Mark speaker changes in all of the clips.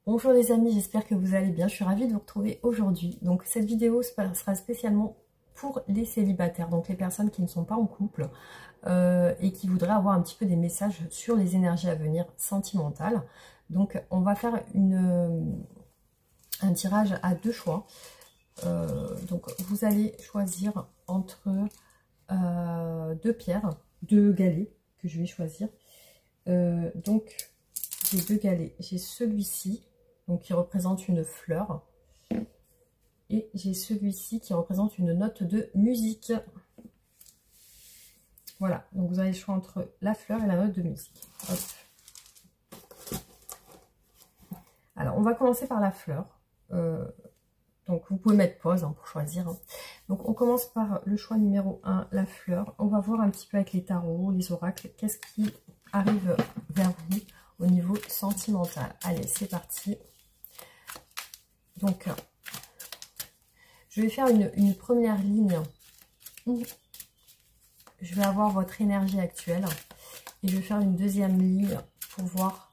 Speaker 1: Bonjour les amis, j'espère que vous allez bien. Je suis ravie de vous retrouver aujourd'hui. Donc cette vidéo sera spécialement pour les célibataires, donc les personnes qui ne sont pas en couple et qui voudraient avoir un petit peu des messages sur les énergies à venir sentimentales. Donc on va faire un tirage à deux choix. Donc vous allez choisir entre deux pierres, deux galets que je vais choisir. Donc j'ai deux galets, j'ai celui-ci donc qui représente une fleur et j'ai celui-ci qui représente une note de musique. Voilà, donc vous avez le choix entre la fleur et la note de musique. Hop. Alors on va commencer par la fleur. Donc vous pouvez mettre pause pour choisir. Donc on commence par le choix numéro 1, la fleur. On va voir un petit peu avec les tarots, les oracles, qu'est-ce qui arrive vers vous au niveau sentimental. Allez, c'est parti. Donc je vais faire une première ligne où je vais avoir votre énergie actuelle. Et je vais faire une deuxième ligne pour voir...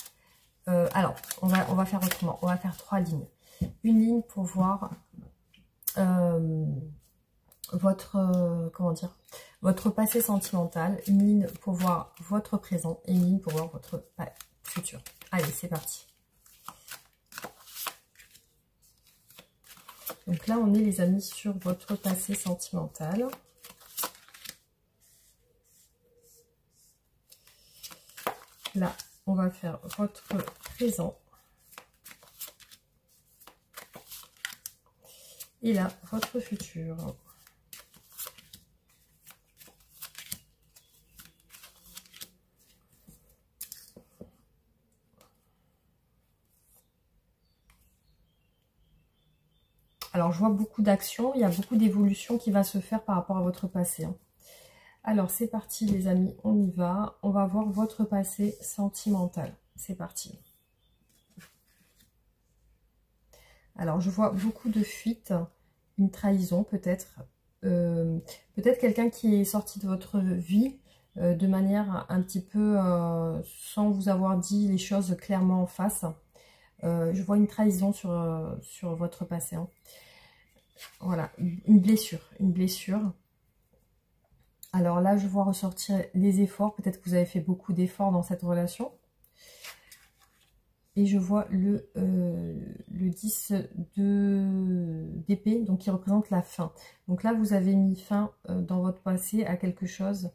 Speaker 1: alors, on va faire autrement. On va faire trois lignes. Une ligne pour voir votre passé sentimental, une ligne pour voir votre présent et une ligne pour voir votre futur. Allez, c'est parti. Donc là, on est les amis sur votre passé sentimental. Là, on va faire votre présent. Et là, votre futur. Alors, je vois beaucoup d'actions, il y a beaucoup d'évolution qui va se faire par rapport à votre passé. Alors, c'est parti les amis, on y va. On va voir votre passé sentimental. C'est parti. Alors, je vois beaucoup de fuites, une trahison peut-être. Peut-être quelqu'un qui est sorti de votre vie de manière un petit peu sans vous avoir dit les choses clairement en face. Je vois une trahison sur votre passé. Voilà, une blessure. Alors là, je vois ressortir les efforts. Peut-être que vous avez fait beaucoup d'efforts dans cette relation. Et je vois le 10 d'épée, donc qui représente la fin. Donc là, vous avez mis fin dans votre passé à quelque chose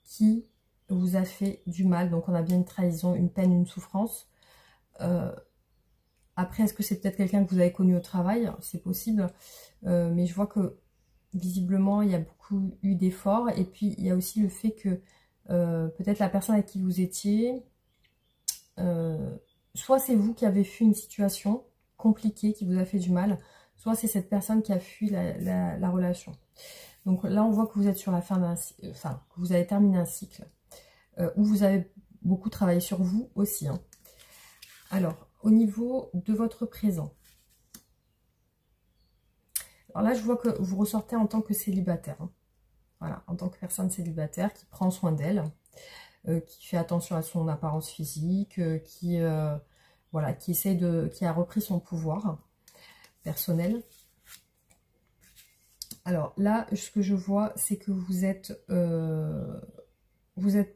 Speaker 1: qui vous a fait du mal. Donc on a bien une trahison, une peine, une souffrance. Après, est-ce que c'est peut-être quelqu'un que vous avez connu au travail? C'est possible. Mais je vois que visiblement, il y a beaucoup eu d'efforts. Et puis, il y a aussi le fait que peut-être la personne avec qui vous étiez... soit c'est vous qui avez fui une situation compliquée qui vous a fait du mal, soit c'est cette personne qui a fui la relation. Donc là, on voit que vous êtes sur la fin d'un cycle, enfin, que vous avez terminé un cycle, où vous avez beaucoup travaillé sur vous aussi. Alors, au niveau de votre présent, alors là, je vois que vous ressortez en tant que célibataire. Voilà, en tant que personne célibataire qui prend soin d'elle. Qui fait attention à son apparence physique, qui a repris son pouvoir personnel. Alors là, ce que je vois, c'est que vous êtes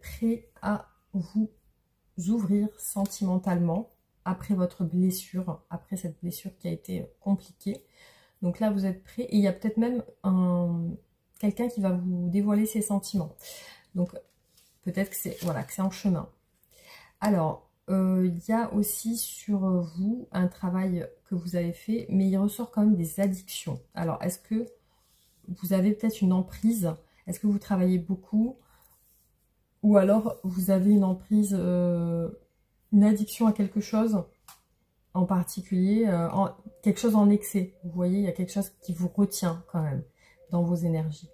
Speaker 1: prêt à vous ouvrir sentimentalement après votre blessure, après cette blessure qui a été compliquée. Donc là, vous êtes prêt et il y a peut-être même quelqu'un qui va vous dévoiler ses sentiments. Donc peut-être que c'est en chemin. Alors, il y a aussi sur vous un travail que vous avez fait, mais il ressort quand même des addictions. Alors, est-ce que vous avez peut-être une emprise? Est-ce que vous travaillez beaucoup? Ou alors, vous avez une emprise, une addiction à quelque chose en particulier, quelque chose en excès. Vous voyez, il y a quelque chose qui vous retient quand même dans vos énergies.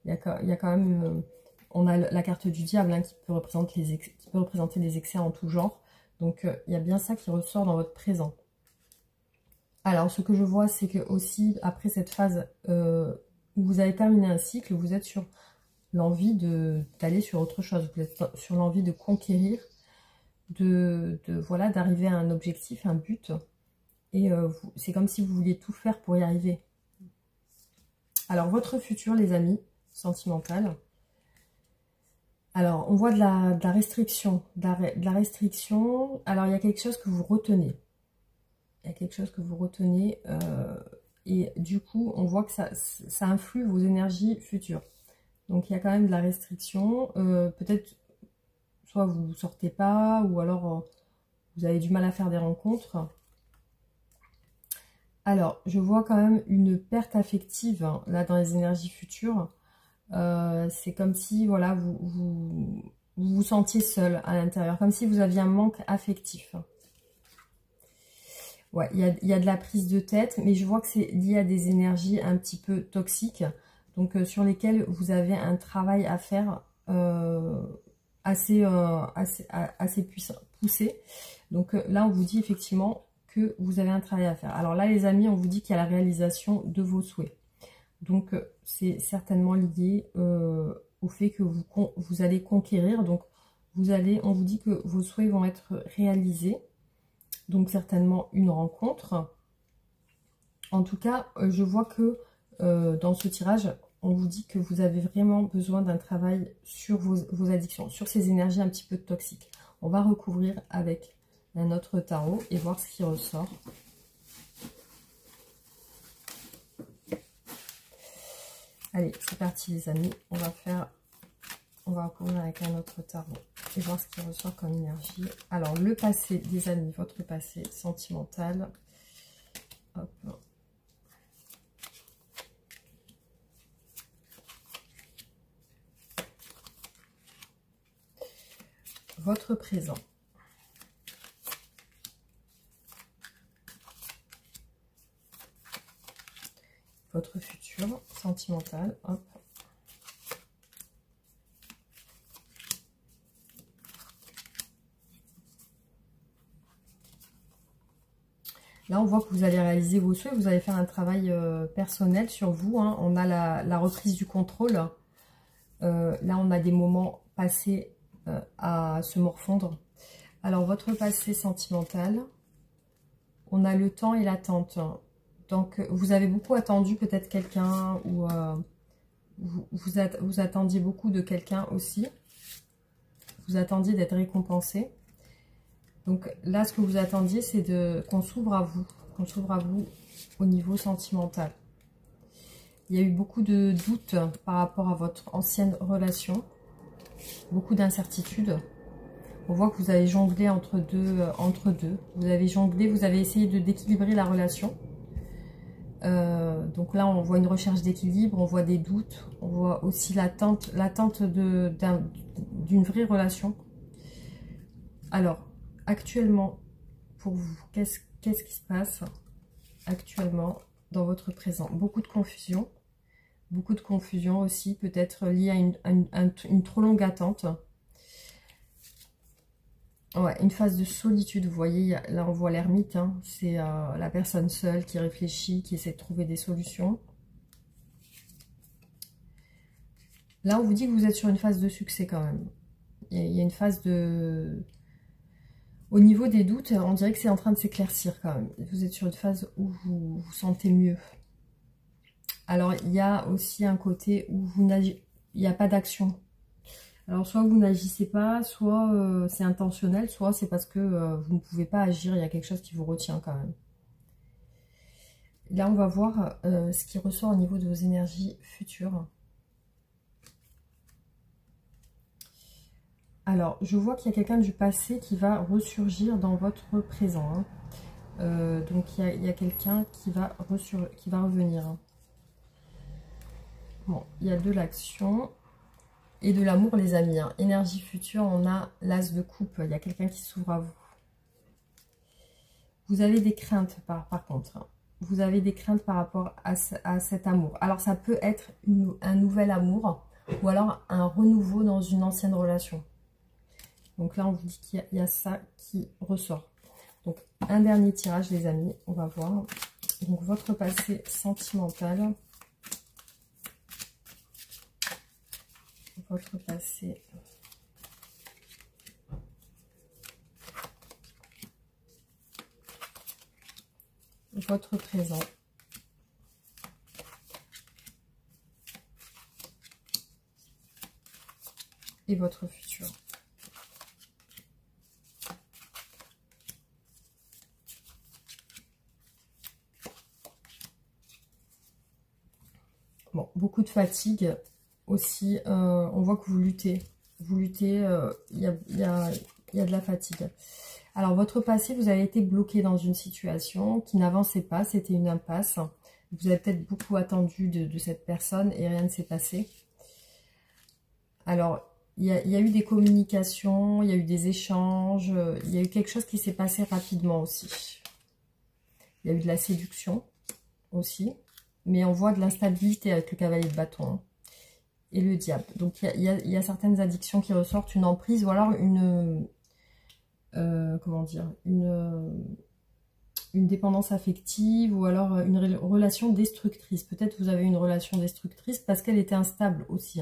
Speaker 1: Il y a quand même... on a la carte du diable qui peut représenter les excès en tout genre. Donc, il y a bien ça qui ressort dans votre présent. Alors, ce que je vois, c'est que aussi, après cette phase où vous avez terminé un cycle, vous êtes sur l'envie d'aller sur autre chose. Vous êtes sur l'envie de conquérir, d'arriver à un objectif, un but. Et c'est comme si vous vouliez tout faire pour y arriver. Alors, votre futur, les amis, sentimental. Alors, on voit de la restriction. De la restriction. Alors, il y a quelque chose que vous retenez. Il y a quelque chose que vous retenez. Et du coup, on voit que ça influe vos énergies futures. Donc, il y a quand même de la restriction. Peut-être, soit vous ne sortez pas, ou alors vous avez du mal à faire des rencontres. Alors, je vois quand même une perte affective, hein, là, dans les énergies futures. C'est comme si, voilà, vous sentiez seul à l'intérieur, comme si vous aviez un manque affectif. Ouais, il y a de la prise de tête, mais je vois que c'est lié à des énergies un petit peu toxiques, donc sur lesquelles vous avez un travail à faire assez poussé. Donc là, on vous dit effectivement que vous avez un travail à faire. Alors là, les amis, on vous dit qu'il y a la réalisation de vos souhaits. Donc, c'est certainement lié au fait que vous allez conquérir. Donc, on vous dit que vos souhaits vont être réalisés. Donc, certainement une rencontre. En tout cas, je vois que dans ce tirage, on vous dit que vous avez vraiment besoin d'un travail sur vos addictions, sur ces énergies un petit peu toxiques. On va recouvrir avec un autre tarot et voir ce qui ressort. Allez, c'est parti les amis, on va recouvrir avec un autre tarot et voir ce qui ressort comme énergie. Alors, le passé des amis, votre passé sentimental. Hop. Votre présent. Votre futur sentimental. Hop. Là, on voit que vous allez réaliser vos souhaits. Vous allez faire un travail personnel sur vous. Hein. On a la reprise du contrôle. Là, on a des moments passés à se morfondre. Alors, votre passé sentimental. On a le temps et l'attente. Donc, vous avez beaucoup attendu peut-être quelqu'un ou vous attendiez beaucoup de quelqu'un aussi. Vous attendiez d'être récompensé. Donc là, ce que vous attendiez, c'est qu'on s'ouvre à vous. Qu'on s'ouvre à vous au niveau sentimental. Il y a eu beaucoup de doutes par rapport à votre ancienne relation. Beaucoup d'incertitudes. On voit que vous avez jonglé entre deux. Vous avez jonglé, vous avez essayé d'équilibrer la relation. Donc là, on voit une recherche d'équilibre, on voit des doutes, on voit aussi l'attente d'une vraie relation. Alors, actuellement, pour vous, qu'est-ce qui se passe actuellement dans votre présent? Beaucoup de confusion aussi, peut-être liée à une trop longue attente. Ouais, une phase de solitude, vous voyez, là on voit l'ermite, hein, c'est la personne seule qui réfléchit, qui essaie de trouver des solutions. Là on vous dit que vous êtes sur une phase de succès quand même. Il y a une phase de... Au niveau des doutes, on dirait que c'est en train de s'éclaircir quand même. Vous êtes sur une phase où vous vous sentez mieux. Alors il y a aussi un côté où il n'y a pas d'action. Alors, soit vous n'agissez pas, soit c'est intentionnel, soit c'est parce que vous ne pouvez pas agir, il y a quelque chose qui vous retient quand même. Là, on va voir ce qui ressort au niveau de vos énergies futures. Alors, je vois qu'il y a quelqu'un du passé qui va ressurgir dans votre présent. Hein. Donc, il y a quelqu'un qui va revenir. Hein. Bon, il y a de l'action. Et de l'amour, les amis. Hein. Énergie future, on a l'as de coupe. Il y a quelqu'un qui s'ouvre à vous. Vous avez des craintes, par contre. Hein. Vous avez des craintes par rapport à cet amour. Alors, ça peut être un nouvel amour ou alors un renouveau dans une ancienne relation. Donc là, on vous dit qu'il y a ça qui ressort. Donc, un dernier tirage, les amis. On va voir. Donc, votre passé sentimental. Votre passé. votre présent. Et votre futur. Bon, beaucoup de fatigue aussi. On voit que vous luttez. Vous luttez, il y a de la fatigue. Alors, votre passé, vous avez été bloqué dans une situation qui n'avançait pas. C'était une impasse. Vous avez peut-être beaucoup attendu de cette personne et rien ne s'est passé. Alors, il y a eu des communications, il y a eu des échanges, il y a eu quelque chose qui s'est passé rapidement aussi. Il y a eu de la séduction aussi, mais on voit de l'instabilité avec le cavalier de bâton et le diable. Donc, il y a certaines addictions qui ressortent, une emprise ou alors comment dire, une dépendance affective ou alors une relation destructrice. Peut-être que vous avez une relation destructrice parce qu'elle était instable aussi.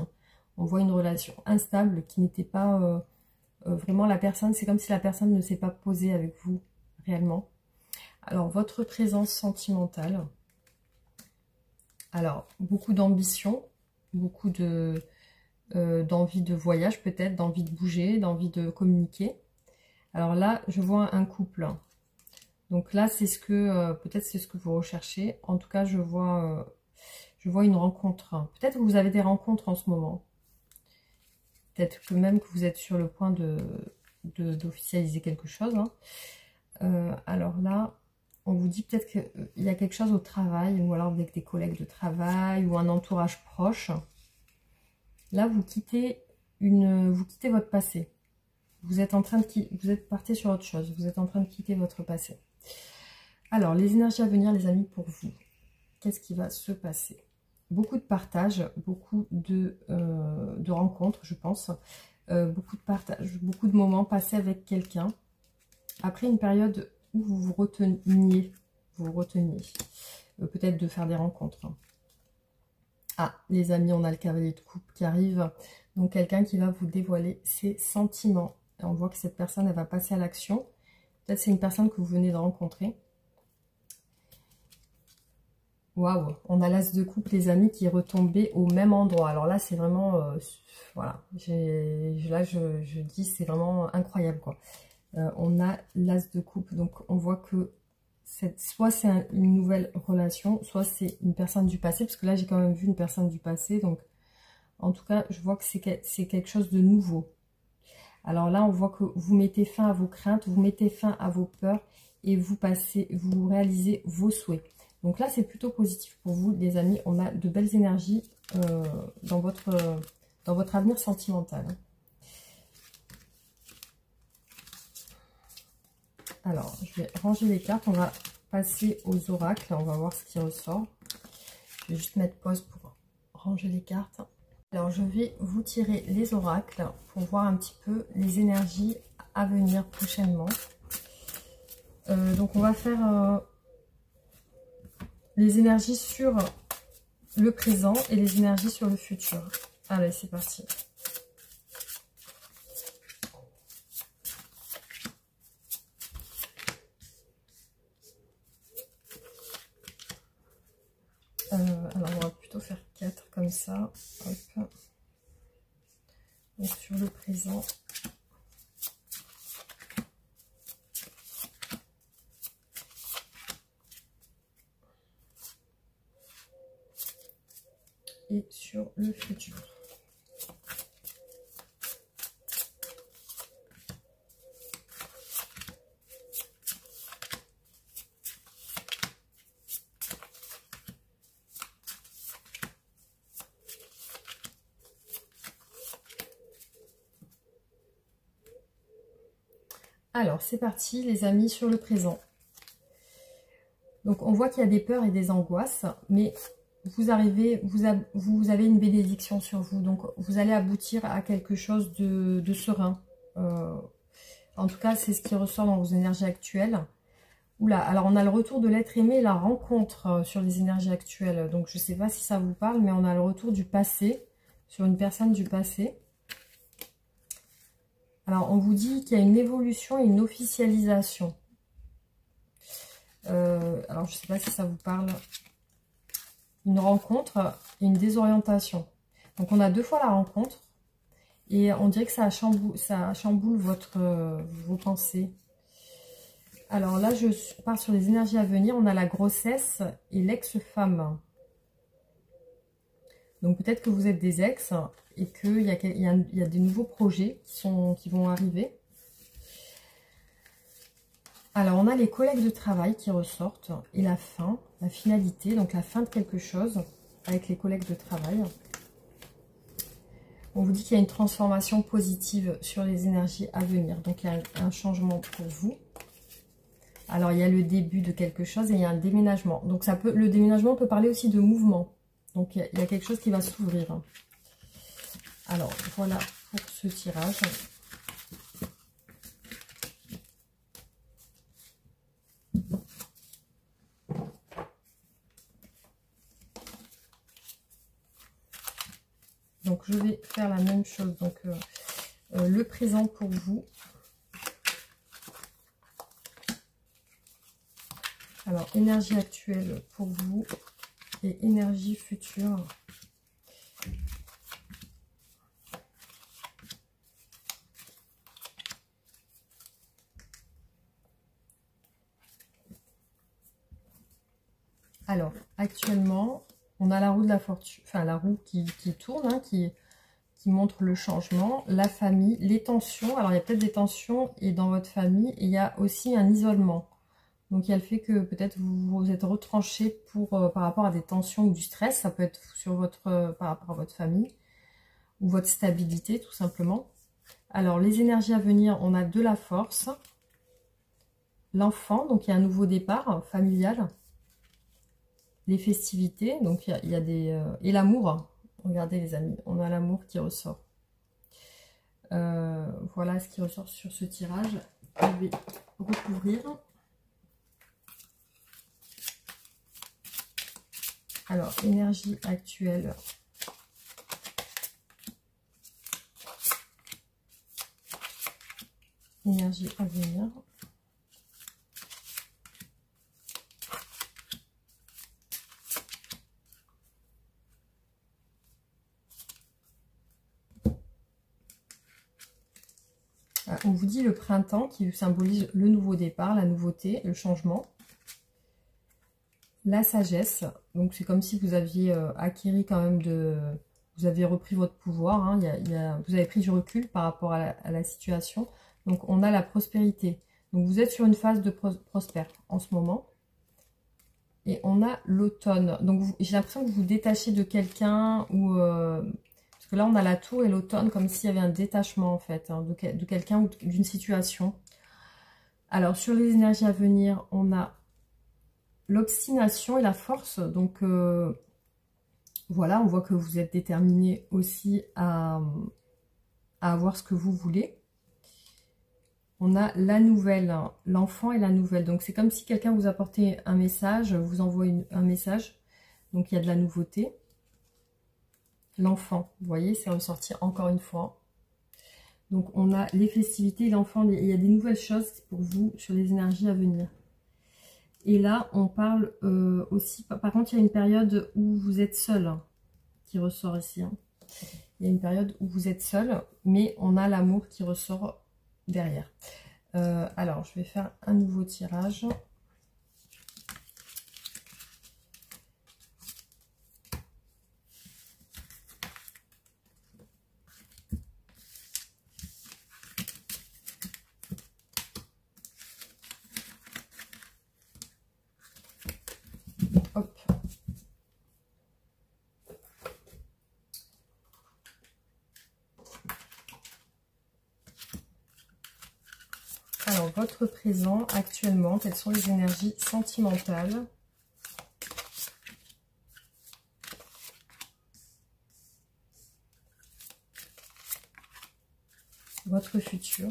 Speaker 1: On voit une relation instable qui n'était pas vraiment la personne. C'est comme si la personne ne s'est pas posée avec vous réellement. Alors, votre présence sentimentale. Alors, beaucoup d'ambition, beaucoup d'envie de voyage peut-être, d'envie de bouger, d'envie de communiquer. Alors là, je vois un couple. Donc là, c'est ce que peut-être c'est ce que vous recherchez. En tout cas, je vois une rencontre. Peut-être que vous avez des rencontres en ce moment. Peut-être que même que vous êtes sur le point d'officialiser quelque chose. Alors là, on vous dit peut-être qu'il y a quelque chose au travail, ou alors avec des collègues de travail, ou un entourage proche. Là, vous quittez votre passé. Vous êtes parti sur autre chose. Vous êtes en train de quitter votre passé. Alors, les énergies à venir, les amis, pour vous. Qu'est-ce qui va se passer? Beaucoup de partage, beaucoup de rencontres, je pense. Beaucoup de partage, beaucoup de moments passés avec quelqu'un. Après une période où vous vous reteniez. Peut-être de faire des rencontres. Ah, les amis, on a le cavalier de coupe qui arrive. Donc, quelqu'un qui va vous dévoiler ses sentiments. Et on voit que cette personne, elle va passer à l'action. Peut-être c'est une personne que vous venez de rencontrer. Waouh, on a l'as de coupe, les amis, qui est retombé au même endroit. Alors là, c'est vraiment... voilà, là, je dis, c'est vraiment incroyable, quoi. On a l'as de coupe, donc on voit que soit c'est une nouvelle relation, soit c'est une personne du passé, parce que là, j'ai quand même vu une personne du passé. Donc, en tout cas, je vois que c'est quelque chose de nouveau. Alors là, on voit que vous mettez fin à vos craintes, vous mettez fin à vos peurs et vous réalisez vos souhaits. Donc là, c'est plutôt positif pour vous, les amis. On a de belles énergies dans votre avenir sentimental. Alors, je vais ranger les cartes. On va passer aux oracles. On va voir ce qui ressort. Je vais juste mettre pause pour ranger les cartes. Alors, je vais vous tirer les oracles pour voir un petit peu les énergies à venir prochainement. Donc, on va faire... les énergies sur le présent et les énergies sur le futur. Allez, c'est parti. Alors, on va plutôt faire 4 comme ça. Hop. Donc, sur le présent. Et sur le futur. Alors, c'est parti, les amis, sur le présent. Donc, on voit qu'il y a des peurs et des angoisses, mais vous avez une bénédiction sur vous. Donc, vous allez aboutir à quelque chose de serein. En tout cas, c'est ce qui ressort dans vos énergies actuelles. Oula, alors on a le retour de l'être aimé et la rencontre sur les énergies actuelles. Donc, je ne sais pas si ça vous parle, mais on a le retour du passé, sur une personne du passé. Alors, on vous dit qu'il y a une évolution et une officialisation. Alors, alors je ne sais pas si ça vous parle, une rencontre et une désorientation. Donc on a 2 fois la rencontre et on dirait que ça chamboule vos pensées. Alors là, je pars sur les énergies à venir. On a la grossesse et l'ex-femme. Donc peut-être que vous êtes des ex et qu'il y a des nouveaux projets qui vont arriver. Alors on a les collègues de travail qui ressortent et la fin, la finalité, donc la fin de quelque chose avec les collègues de travail. On vous dit qu'il y a une transformation positive sur les énergies à venir. Donc il y a un changement pour vous. Alors, il y a le début de quelque chose et il y a un déménagement. Donc, le déménagement peut parler aussi de mouvement. Donc, il y a quelque chose qui va s'ouvrir. Alors, voilà pour ce tirage. Donc, je vais faire la même chose. Donc, le présent pour vous. Alors, énergie actuelle pour vous et énergie future. Alors, actuellement, on a la roue de la fortune, enfin la roue qui tourne, hein, qui montre le changement, la famille, les tensions. Alors, il y a peut-être des tensions et dans votre famille, il y a aussi un isolement. Donc, il y a le fait que peut-être vous vous êtes retranché par rapport à des tensions ou du stress. Ça peut être par rapport à votre famille ou votre stabilité, tout simplement. Alors, les énergies à venir, on a de la force. L'enfant, donc il y a un nouveau départ familial. Les festivités, donc il y a des... et l'amour. Regardez les amis, on a l'amour qui ressort. Voilà ce qui ressort sur ce tirage. Je vais recouvrir. Alors, énergie actuelle. Énergie à venir. On vous dit le printemps qui symbolise le nouveau départ, la nouveauté, le changement. La sagesse, donc c'est comme si vous aviez acquis quand même vous avez repris votre pouvoir, hein, vous avez pris du recul par rapport à la situation. Donc on a la prospérité. Donc vous êtes sur une phase de prospère en ce moment. Et on a l'automne. Donc j'ai l'impression que vous vous détachez de quelqu'un ou... parce que là on a la tour et l'automne comme s'il y avait un détachement en fait, hein, de quelqu'un ou d'une situation. Alors sur les énergies à venir, on a l'obstination et la force. Donc voilà, on voit que vous êtes déterminé aussi à avoir ce que vous voulez. On a la nouvelle, hein, l'enfant et la nouvelle. Donc c'est comme si quelqu'un vous apportait un message, vous envoie un message. Donc il y a de la nouveauté. L'enfant, vous voyez, c'est ressorti encore une fois. Donc on a les festivités, l'enfant, il y a des nouvelles choses pour vous sur les énergies à venir. Et là, on parle aussi, par contre, il y a une période où vous êtes seul, hein, qui ressort ici. Hein. Il y a une période où vous êtes seul, mais on a l'amour qui ressort derrière. Alors, je vais faire un nouveau tirage. Hop. Alors, votre présent actuellement, quelles sont les énergies sentimentales? Votre futur?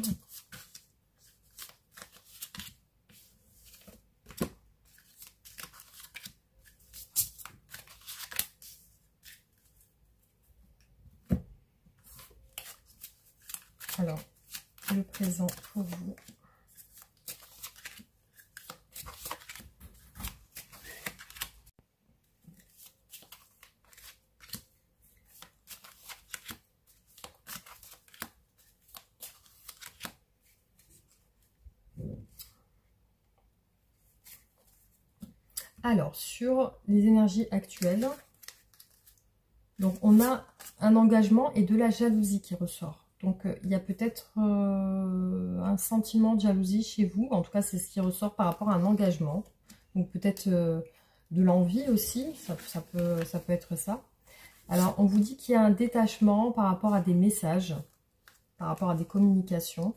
Speaker 1: Alors, le présent pour vous. Alors, sur les énergies actuelles, donc on a un engagement et de la jalousie qui ressort. Donc, il y a peut-être un sentiment de jalousie chez vous. En tout cas, c'est ce qui ressort par rapport à un engagement. Donc, peut-être de l'envie aussi. Ça peut être ça. Alors, on vous dit qu'il y a un détachement par rapport à des messages, par rapport à des communications.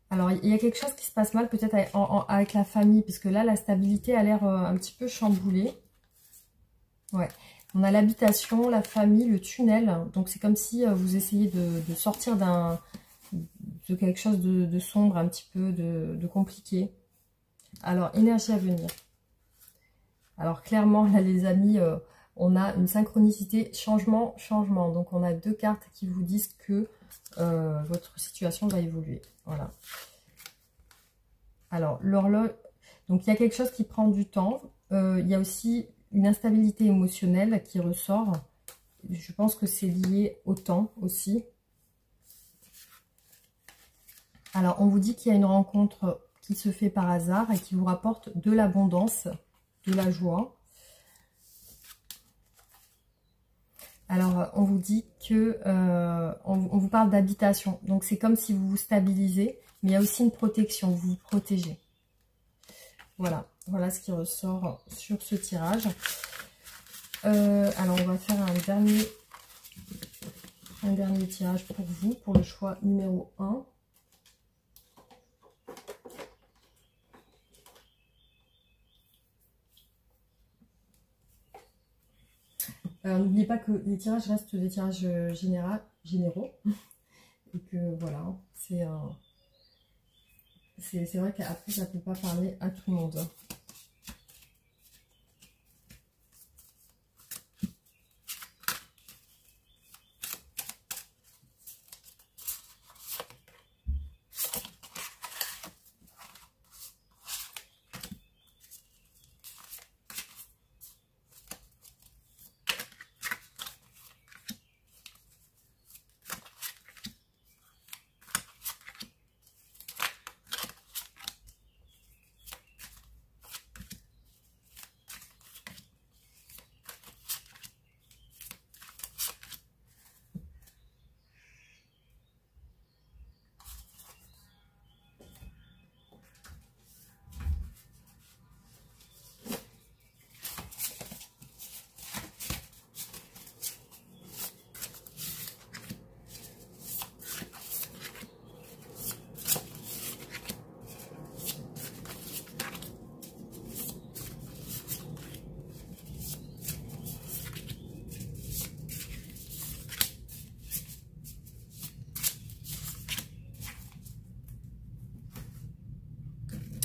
Speaker 1: Alors, il y a quelque chose qui se passe mal peut-être avec la famille, parce que là, la stabilité a l'air un petit peu chamboulée. Ouais. On a l'habitation, la famille, le tunnel. Donc, c'est comme si vous essayez de sortir de quelque chose de sombre, un petit peu de compliqué. Alors, énergie à venir. Alors, clairement, là, les amis, on a une synchronicité changement, changement. Donc, on a deux cartes qui vous disent que votre situation va évoluer. Voilà. Alors, l'horloge... Donc, il y a quelque chose qui prend du temps. Il y a aussi une instabilité émotionnelle qui ressort. Je pense que c'est lié au temps aussi. Alors, on vous dit qu'il y a une rencontre qui se fait par hasard et qui vous rapporte de l'abondance, de la joie. Alors, on vous dit que on vous parle d'habitation. Donc, c'est comme si vous vous stabilisez, mais il y a aussi une protection, vous vous protégez. Voilà, voilà ce qui ressort sur ce tirage. Alors, on va faire un dernier tirage pour vous, pour le choix numéro 1. N'oubliez pas que les tirages restent des tirages généraux. Et que voilà, c'est vrai qu'après, ça ne peut pas parler à tout le monde.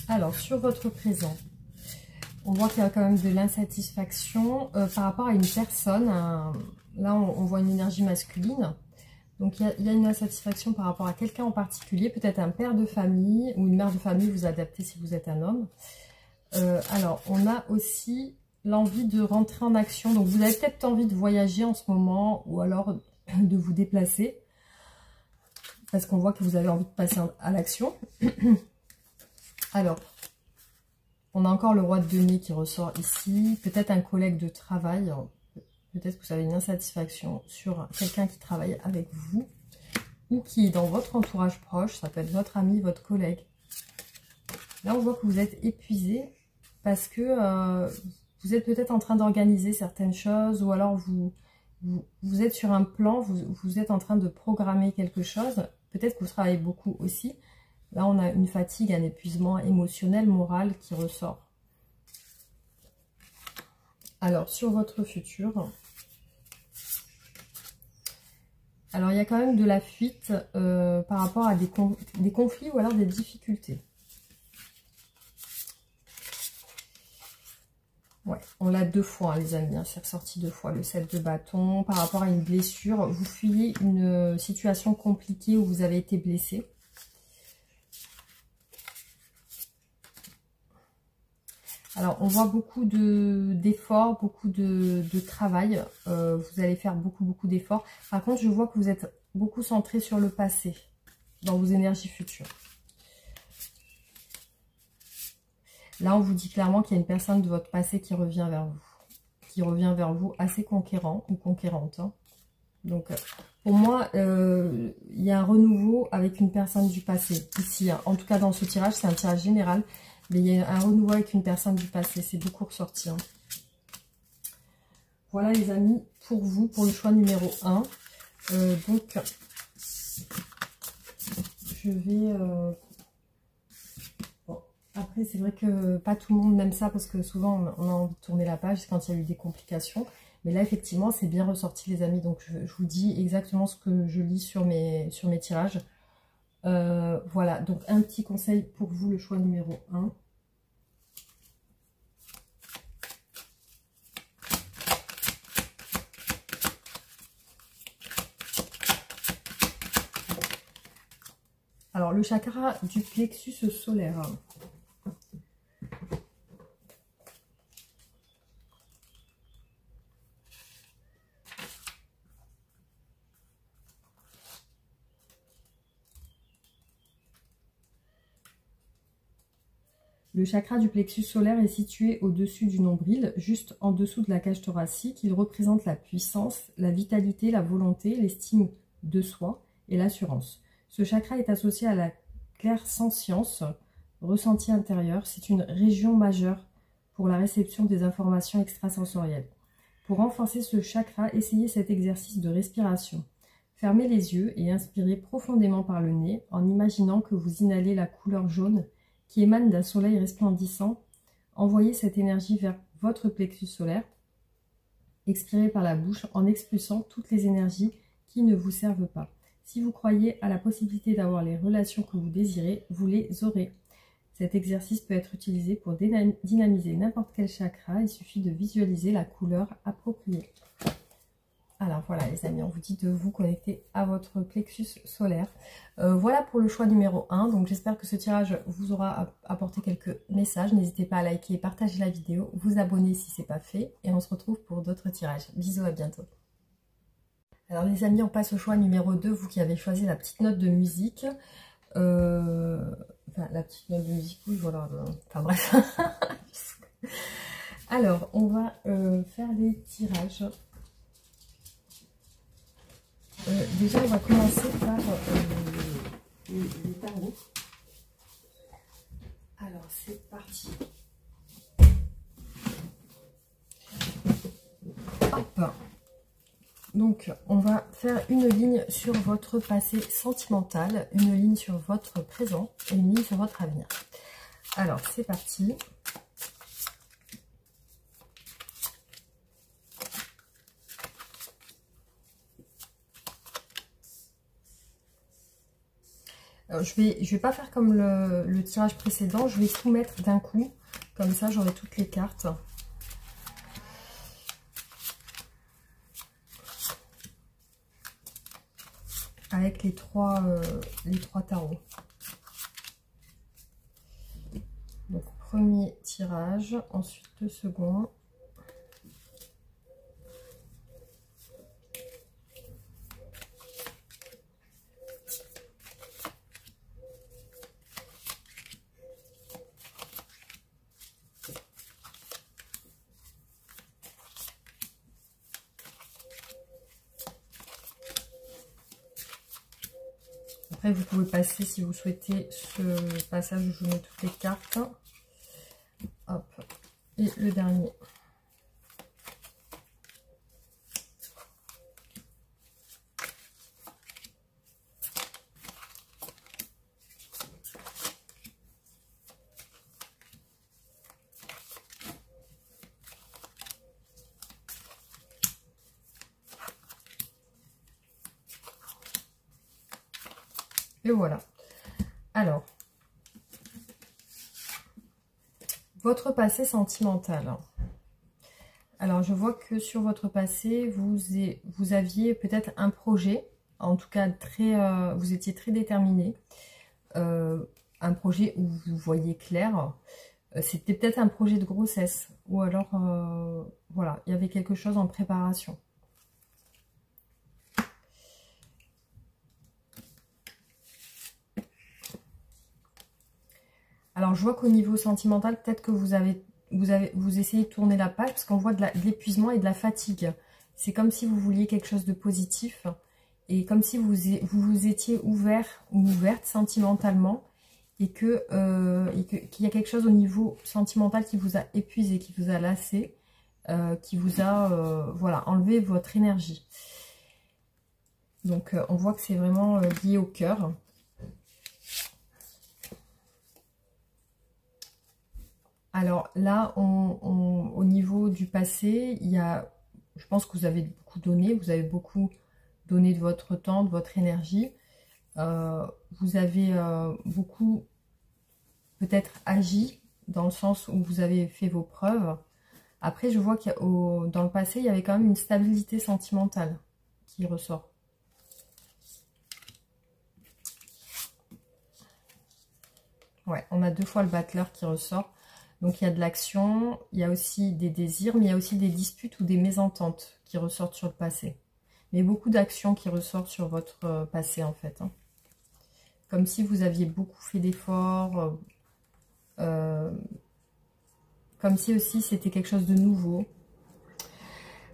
Speaker 1: Alors, sur votre présent, on voit qu'il y a quand même de l'insatisfaction par rapport à une personne. Là, on voit une énergie masculine. Donc, il y a une insatisfaction par rapport à quelqu'un en particulier. Peut-être un père de famille ou une mère de famille, vous adaptez si vous êtes un homme. Alors, on a aussi l'envie de rentrer en action. Donc, vous avez peut-être envie de voyager en ce moment ou alors de vous déplacer. Parce qu'on voit que vous avez envie de passer à l'action. Alors, on a encore le roi de denier qui ressort ici. Peut-être un collègue de travail. Peut-être que vous avez une insatisfaction sur quelqu'un qui travaille avec vous. Ou qui est dans votre entourage proche. Ça peut être votre ami, votre collègue. Là, on voit que vous êtes épuisé. Parce que vous êtes peut-être en train d'organiser certaines choses. Ou alors, vous êtes sur un plan. Vous êtes en train de programmer quelque chose. Peut-être que vous travaillez beaucoup aussi. Là, on a une fatigue, un épuisement émotionnel, moral qui ressort. Alors, sur votre futur, alors il y a quand même de la fuite par rapport à des conflits ou alors des difficultés. Ouais, on l'a deux fois, hein, les amis, hein, c'est ressorti deux fois, le 7 de bâton. Par rapport à une blessure, vous fuyez une situation compliquée où vous avez été blessé. Alors, on voit beaucoup d'efforts, beaucoup de travail. Vous allez faire beaucoup d'efforts. Par contre, je vois que vous êtes beaucoup centré sur le passé, dans vos énergies futures. Là, on vous dit clairement qu'il y a une personne de votre passé qui revient vers vous. Qui revient vers vous assez conquérant ou conquérante. Hein. Donc, pour moi, il y a un renouveau avec une personne du passé. Ici, hein. En tout cas, dans ce tirage, c'est un tirage général. Mais il y a un renouveau avec une personne du passé. C'est beaucoup ressorti. Hein. Voilà, les amis, pour vous, pour le choix numéro 1. Donc, je vais... Bon, après, c'est vrai que pas tout le monde aime ça parce que souvent, on a envie de tourner la page quand il y a eu des complications. Mais là, effectivement, c'est bien ressorti, les amis. Donc, je vous dis exactement ce que je lis sur mes tirages. Voilà, donc un petit conseil pour vous, le choix numéro 1. Alors, le chakra du plexus solaire. Le chakra du plexus solaire est situé au-dessus du nombril, juste en dessous de la cage thoracique. Il représente la puissance, la vitalité, la volonté, l'estime de soi et l'assurance. Ce chakra est associé à la clairsentience, ressenti intérieur. C'est une région majeure pour la réception des informations extrasensorielles. Pour renforcer ce chakra, essayez cet exercice de respiration. Fermez les yeux et inspirez profondément par le nez en imaginant que vous inhalez la couleur jaune qui émane d'un soleil resplendissant. Envoyez cette énergie vers votre plexus solaire. Expirez par la bouche en expulsant toutes les énergies qui ne vous servent pas. Si vous croyez à la possibilité d'avoir les relations que vous désirez, vous les aurez. Cet exercice peut être utilisé pour dynamiser n'importe quel chakra. Il suffit de visualiser la couleur appropriée. Alors voilà les amis, on vous dit de vous connecter à votre plexus solaire. Voilà pour le choix numéro 1. Donc j'espère que ce tirage vous aura apporté quelques messages. N'hésitez pas à liker et partager la vidéo, vous abonner si ce n'est pas fait. Et on se retrouve pour d'autres tirages. Bisous, à bientôt. Alors les amis, on passe au choix numéro 2. Vous qui avez choisi la petite note de musique. Enfin la petite note de musique, oui voilà. Enfin bref. Alors on va faire les tirages. Déjà, on va commencer par les tarots. Alors, c'est parti. Hop. Donc, on va faire une ligne sur votre passé sentimental, une ligne sur votre présent et une ligne sur votre avenir. Alors, c'est parti. Je vais pas faire comme le tirage précédent, je vais tout mettre d'un coup, comme ça j'aurai toutes les cartes. Avec les trois tarots. Donc premier tirage, ensuite le second. Après, vous pouvez passer, si vous souhaitez, ce passage où je vous mets toutes les cartes. Hop. Et le dernier. Et voilà. Alors, votre passé sentimental. Alors, je vois que sur votre passé, vous aviez peut-être un projet, en tout cas, vous étiez très déterminé. Un projet où vous voyez clair. C'était peut-être un projet de grossesse. Ou alors, voilà, il y avait quelque chose en préparation. Alors, je vois qu'au niveau sentimental, peut-être que vous essayez de tourner la page parce qu'on voit de l'épuisement et de la fatigue. C'est comme si vous vouliez quelque chose de positif et comme si vous étiez ouvert ou ouverte sentimentalement et qu'il y a quelque chose au niveau sentimental qui vous a épuisé, qui vous a lassé, qui vous a voilà, enlevé votre énergie. Donc, on voit que c'est vraiment lié au cœur. Alors là, au niveau du passé, je pense que vous avez beaucoup donné, vous avez beaucoup donné de votre temps, de votre énergie. Vous avez beaucoup peut-être agi dans le sens où vous avez fait vos preuves. Après, je vois que dans le passé, il y avait quand même une stabilité sentimentale qui ressort. Ouais, on a 2 fois le battleur qui ressort. Donc, il y a de l'action, il y a aussi des désirs, mais il y a aussi des disputes ou des mésententes qui ressortent sur le passé. Mais beaucoup d'actions qui ressortent sur votre passé, en fait. Hein. Comme si vous aviez beaucoup fait d'efforts. Comme si aussi c'était quelque chose de nouveau.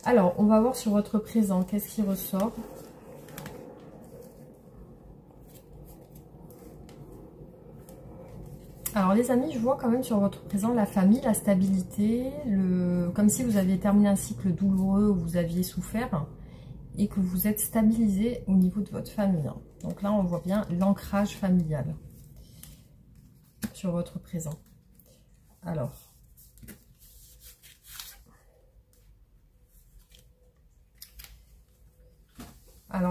Speaker 1: Alors, on va voir sur votre présent. Qu'est-ce qui ressort ? Alors les amis, je vois quand même sur votre présent la famille, la stabilité, comme si vous aviez terminé un cycle douloureux où vous aviez souffert et que vous êtes stabilisé au niveau de votre famille. Donc là, on voit bien l'ancrage familial sur votre présent. Alors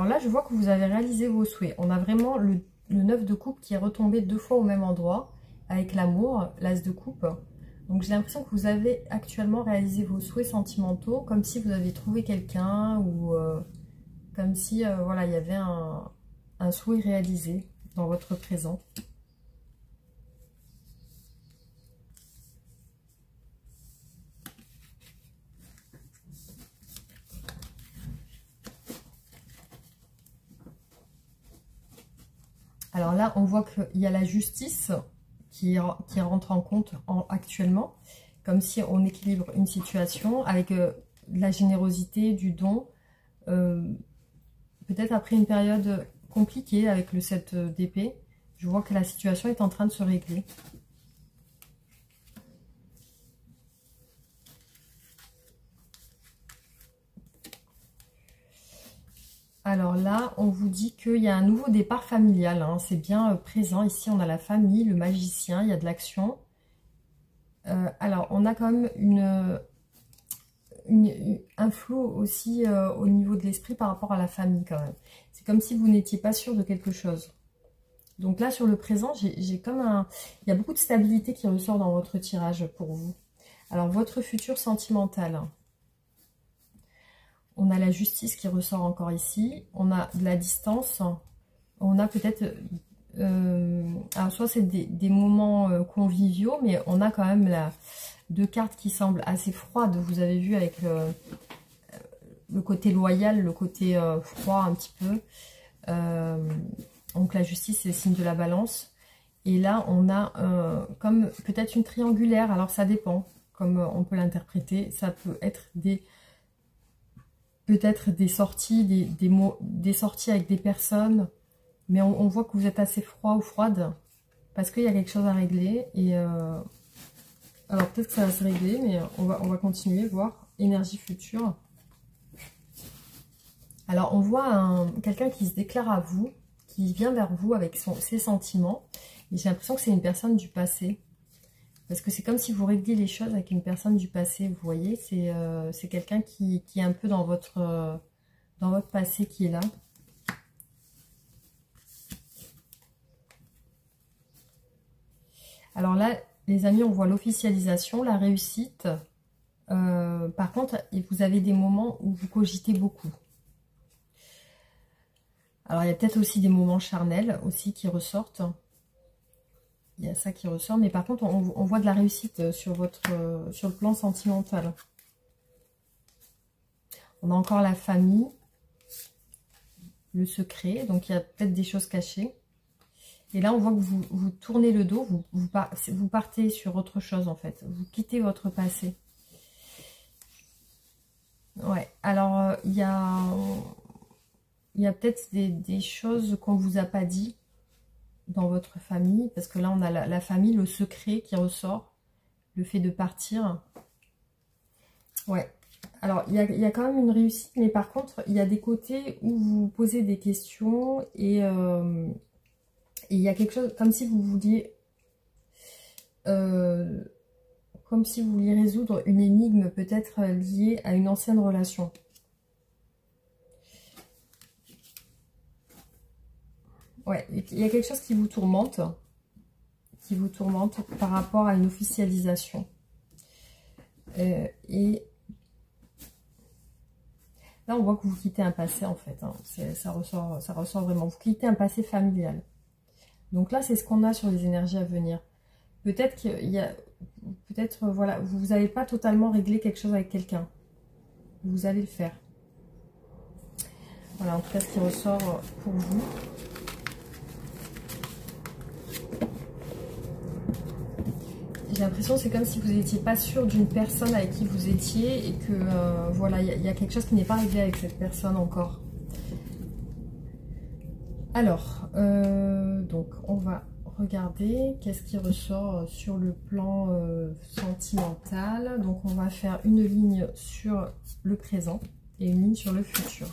Speaker 1: là, je vois que vous avez réalisé vos souhaits. On a vraiment le 9 de coupe qui est retombé 2 fois au même endroit avec l'amour, l'as de coupe. Donc j'ai l'impression que vous avez actuellement réalisé vos souhaits sentimentaux comme si vous aviez trouvé quelqu'un ou comme si voilà, il y avait un souhait réalisé dans votre présent. Alors là, on voit qu'il y a la justice qui rentre en compte actuellement, comme si on équilibre une situation avec de la générosité, du don. Peut-être après une période compliquée avec le 7 d'épée, je vois que la situation est en train de se régler. Alors là, on vous dit qu'il y a un nouveau départ familial, hein, c'est bien présent. Ici, on a la famille, le magicien, il y a de l'action. Alors, on a quand même un flou aussi au niveau de l'esprit par rapport à la famille quand même. C'est comme si vous n'étiez pas sûr de quelque chose. Donc là, sur le présent, j'ai comme il y a beaucoup de stabilité qui ressort dans votre tirage pour vous. Alors, votre futur sentimental. On a la justice qui ressort encore ici. On a de la distance. On a peut-être... alors, soit c'est des moments conviviaux, mais on a quand même 2 cartes qui semblent assez froides. Vous avez vu avec le côté loyal, le côté froid un petit peu. Donc la justice, c'est le signe de la balance. Et là, on a comme peut-être une triangulaire. Alors ça dépend, comme on peut l'interpréter. Ça peut être peut-être des sorties, des sorties avec des personnes. Mais on voit que vous êtes assez froid ou froide. Parce qu'il y a quelque chose à régler. Et alors peut-être que ça va se régler, mais on va continuer, voir. Énergie future. Alors on voit quelqu'un qui se déclare à vous, qui vient vers vous avec ses sentiments. Et j'ai l'impression que c'est une personne du passé. Parce que c'est comme si vous régliez les choses avec une personne du passé, vous voyez. C'est quelqu'un qui est un peu dans votre passé qui est là. Alors là, les amis, on voit l'officialisation, la réussite. Par contre, vous avez des moments où vous cogitez beaucoup. Alors, il y a peut-être aussi des moments charnels aussi qui ressortent. Il y a ça qui ressort. Mais par contre, on voit de la réussite sur le plan sentimental. On a encore la famille, le secret. Donc, il y a peut-être des choses cachées. Et là, on voit que vous tournez le dos, vous partez sur autre chose, en fait. Vous quittez votre passé. Ouais, alors, il y a peut-être des choses qu'on ne vous a pas dit dans votre famille, parce que là, on a la famille, le secret qui ressort, le fait de partir. Ouais, alors, il y a quand même une réussite, mais par contre, il y a des côtés où vous posez des questions et il y a quelque chose comme si vous vouliez résoudre une énigme peut-être liée à une ancienne relation. Ouais, il y a quelque chose qui vous tourmente par rapport à une officialisation. Et là, on voit que vous quittez un passé en fait. Hein. Ça ressort vraiment. Vous quittez un passé familial. Donc là, c'est ce qu'on a sur les énergies à venir. Peut-être qu'il y a... Peut-être, voilà, vous n'avez pas totalement réglé quelque chose avec quelqu'un. Vous allez le faire. Voilà, en tout cas, ce qui ressort pour vous. J'ai l'impression que c'est comme si vous n'étiez pas sûr d'une personne avec qui vous étiez et que, voilà, il y a quelque chose qui n'est pas réglé avec cette personne encore. Alors, donc, on va regarder qu'est-ce qui ressort sur le plan sentimental. Donc, on va faire une ligne sur le présent et une ligne sur le futur.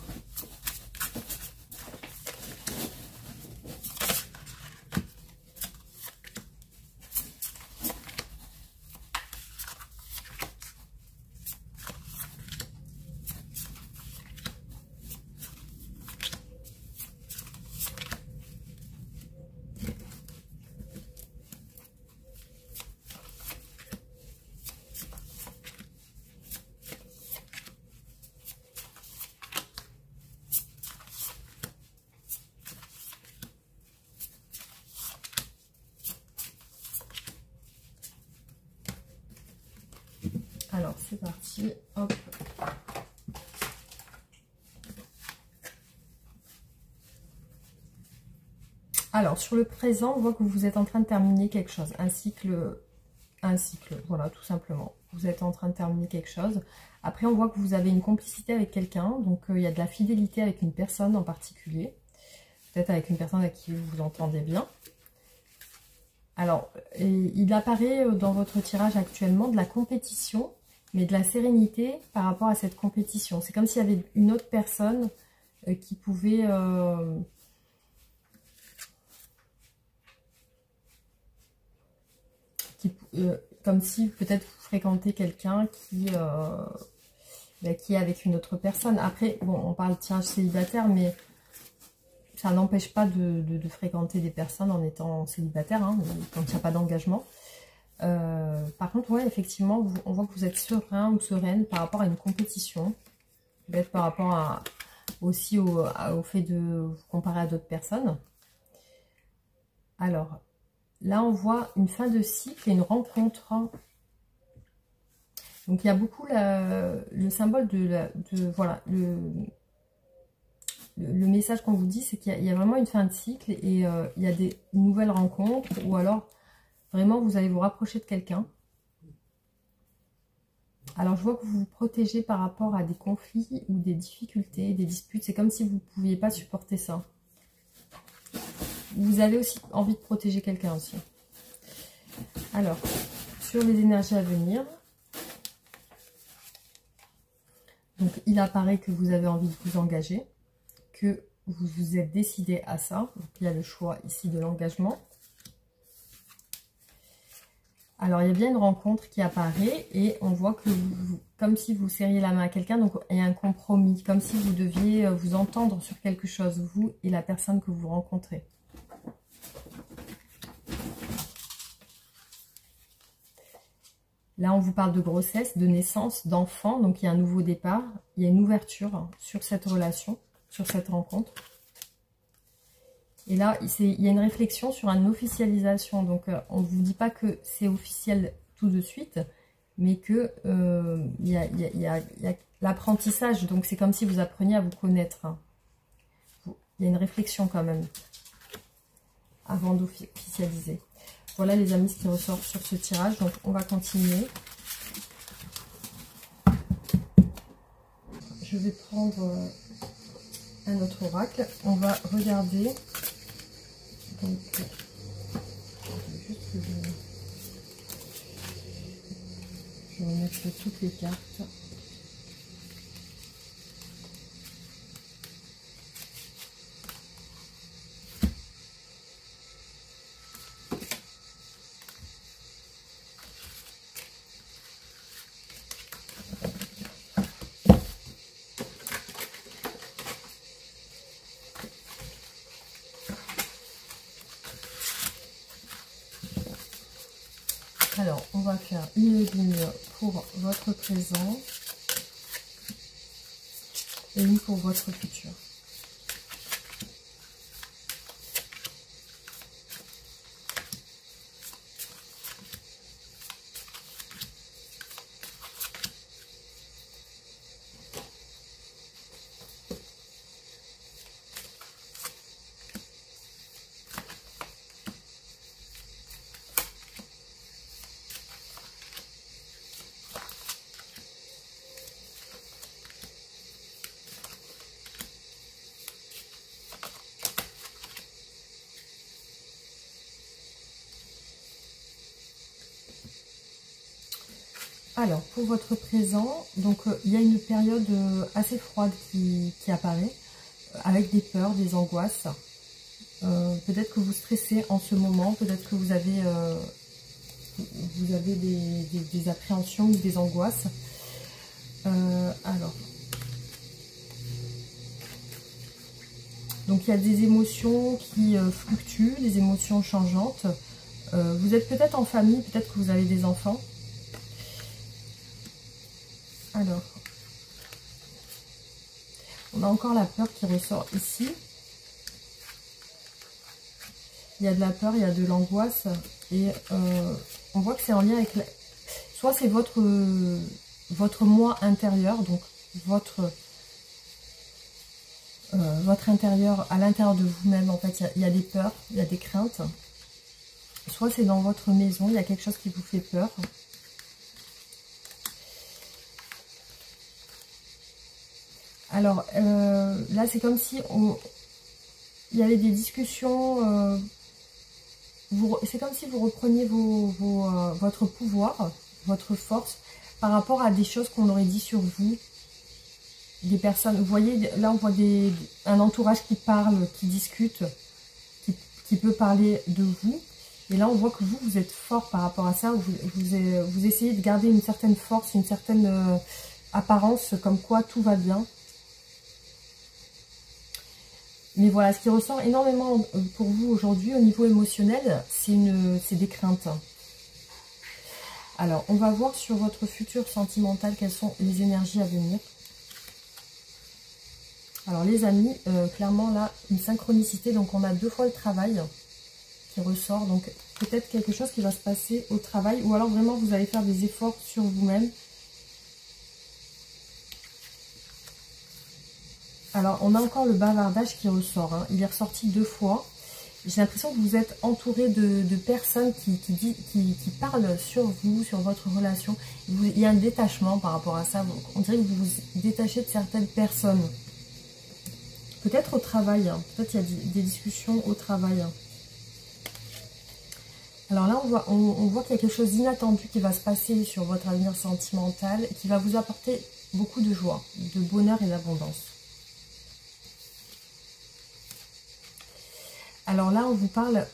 Speaker 1: Alors, c'est parti. Hop. Alors, sur le présent, on voit que vous êtes en train de terminer quelque chose. Un cycle, voilà, tout simplement. Vous êtes en train de terminer quelque chose. Après, on voit que vous avez une complicité avec quelqu'un. Donc, il y a de la fidélité avec une personne en particulier. Peut-être avec une personne avec qui vous vous entendez bien. Alors, il apparaît dans votre tirage actuellement de la compétition, mais de la sérénité par rapport à cette compétition. C'est comme s'il y avait une autre personne qui pouvait... comme si peut-être vous fréquentez quelqu'un qui est avec une autre personne. Après, bon, on parle de tirage célibataire, mais ça n'empêche pas de fréquenter des personnes en étant célibataire, hein, quand il n'y a pas d'engagement. Par contre, ouais, effectivement, on voit que vous êtes serein ou sereine par rapport à une compétition. Peut-être par rapport aussi au fait de vous comparer à d'autres personnes. Alors, là, on voit une fin de cycle et une rencontre. Donc, il y a beaucoup le symbole voilà, le message qu'on vous dit, c'est qu'il y a vraiment une fin de cycle et il y a des nouvelles rencontres ou alors vraiment vous allez vous rapprocher de quelqu'un. Alors, je vois que vous vous protégez par rapport à des conflits ou des difficultés, des disputes. C'est comme si vous ne pouviez pas supporter ça. Vous avez aussi envie de protéger quelqu'un aussi. Alors, sur les énergies à venir, donc il apparaît que vous avez envie de vous engager, que vous vous êtes décidé à ça. Donc, il y a le choix ici de l'engagement. Alors, il y a bien une rencontre qui apparaît et on voit que comme si vous serriez la main à quelqu'un, donc il y a un compromis, comme si vous deviez vous entendre sur quelque chose, vous et la personne que vous rencontrez. Là, on vous parle de grossesse, de naissance, d'enfant, donc il y a un nouveau départ, il y a une ouverture sur cette relation, sur cette rencontre. Et là, il y a une réflexion sur une officialisation. Donc, on ne vous dit pas que c'est officiel tout de suite, mais que il y a l'apprentissage. Donc, c'est comme si vous appreniez à vous connaître. Il y a une réflexion quand même. avant d'officialiser. Voilà les amis ce qui ressort sur ce tirage. Donc on va continuer. Je vais prendre un autre oracle. On va regarder. Donc, je vais mettre toutes les cartes. Alors, on va faire une ligne pour votre présent et une pour votre futur. Alors, pour votre présent, donc il y a une période assez froide qui apparaît, avec des peurs, des angoisses. Peut-être que vous stressez en ce moment, peut-être que vous avez des appréhensions ou des angoisses. Alors, donc il y a des émotions qui fluctuent, des émotions changeantes. Vous êtes peut-être en famille, peut-être que vous avez des enfants. Alors, on a encore la peur qui ressort ici. Il y a de la peur, il y a de l'angoisse. Et on voit que c'est en lien avec... Soit c'est votre moi intérieur, donc votre intérieur, à l'intérieur de vous-même, en fait, il y a des peurs, il y a des craintes. Soit c'est dans votre maison, il y a quelque chose qui vous fait peur. Alors, là, c'est comme si il y avait des discussions, c'est comme si vous repreniez votre pouvoir, votre force, par rapport à des choses qu'on aurait dit sur vous, des personnes. Vous voyez, là, on voit un entourage qui parle, qui discute, qui peut parler de vous. Et là, on voit que vous êtes fort par rapport à ça. Vous essayez de garder une certaine force, une certaine apparence, comme quoi tout va bien. Mais voilà, ce qui ressort énormément pour vous aujourd'hui au niveau émotionnel, c'est des craintes. Alors, on va voir sur votre futur sentimental quelles sont les énergies à venir. Alors, les amis, clairement là, une synchronicité. Donc, on a 2 fois le travail qui ressort. Donc, peut-être quelque chose qui va se passer au travail. Ou alors, vraiment, vous allez faire des efforts sur vous-même. Alors, on a encore le bavardage qui ressort. Hein. Il est ressorti 2 fois. J'ai l'impression que vous êtes entouré de personnes qui parlent sur vous, sur votre relation. Il y a un détachement par rapport à ça. On dirait que vous vous détachez de certaines personnes. Peut-être au travail. Hein. Peut-être il y a des discussions au travail. Hein. Alors là, on voit qu'il y a quelque chose d'inattendu qui va se passer sur votre avenir sentimental, qui va vous apporter beaucoup de joie, de bonheur et d'abondance. Alors là, on vous parle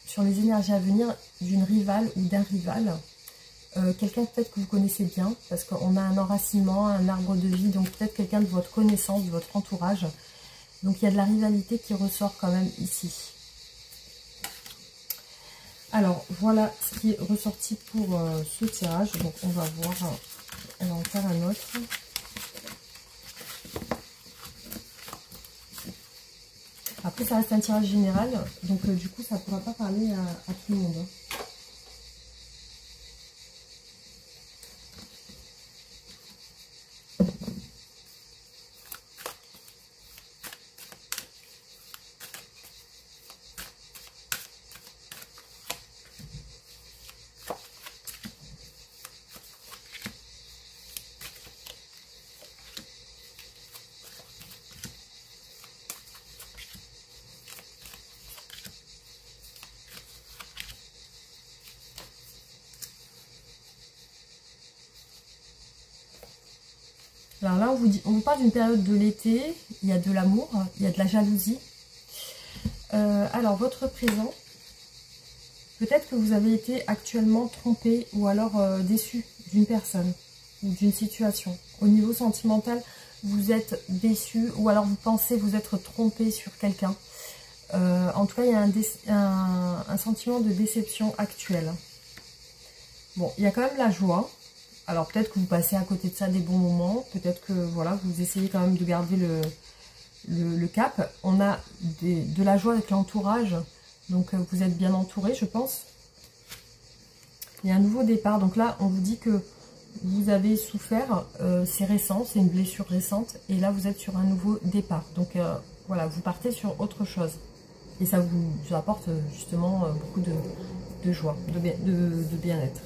Speaker 1: sur les énergies à venir d'une rivale ou d'un rival. Quelqu'un peut-être que vous connaissez bien, parce qu'on a un enracinement, un arbre de vie, donc peut-être quelqu'un de votre connaissance, de votre entourage. Donc il y a de la rivalité qui ressort quand même ici. Alors voilà ce qui est ressorti pour ce tirage. Donc on va voir, on va en faire un autre. Après, ça reste un tirage général, donc du coup, ça ne pourra pas parler à tout le monde. Hein. Alors là, on vous parle d'une période de l'été, il y a de l'amour, il y a de la jalousie. Alors, votre présent, peut-être que vous avez été actuellement trompé ou alors déçu d'une personne ou d'une situation. Au niveau sentimental, vous êtes déçu ou alors vous pensez vous être trompé sur quelqu'un. En tout cas, il y a un sentiment de déception actuel. Bon, il y a quand même la joie. Alors peut-être que vous passez à côté de ça des bons moments. Peut-être que voilà, vous essayez quand même de garder le cap. On a de la joie avec l'entourage. Donc vous êtes bien entouré, je pense. Il y a un nouveau départ. Donc là, on vous dit que vous avez souffert. C'est récent, c'est une blessure récente. Et là, vous êtes sur un nouveau départ. Donc voilà, vous partez sur autre chose. Et ça vous apporte justement beaucoup de joie, de bien-être.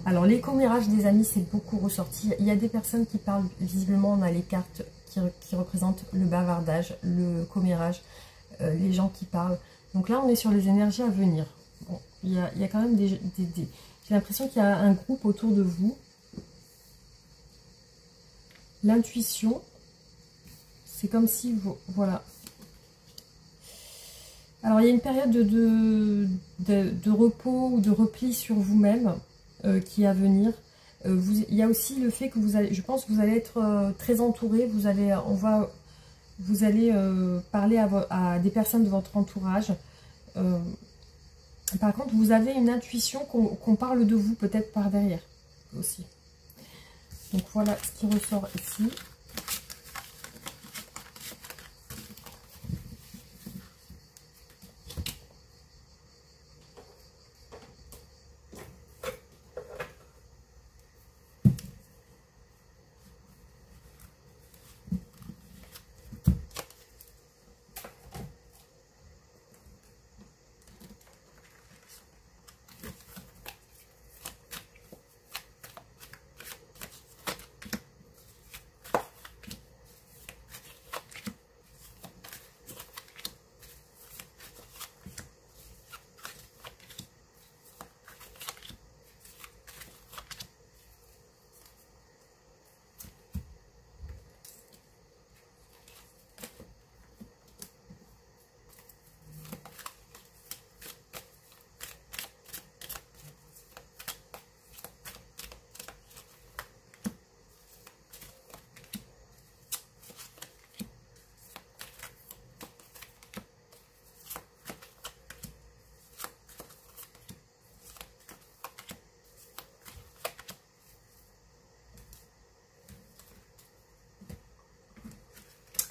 Speaker 1: Alors, les commérages des amis, c'est beaucoup ressorti. Il y a des personnes qui parlent, visiblement, on a les cartes qui représentent le bavardage, le commérage, les gens qui parlent. Donc là, on est sur les énergies à venir. Bon, il y a quand même j'ai l'impression qu'il y a un groupe autour de vous. L'intuition, c'est comme si vous... Voilà. Alors, il y a une période de repos ou de repli sur vous-même qui est à venir. Il y a aussi le fait que vous allez, je pense que vous allez être très entouré. Vous allez, parler à des personnes de votre entourage. Par contre, vous avez une intuition qu'on parle de vous, peut-être par derrière aussi. Donc voilà ce qui ressort ici.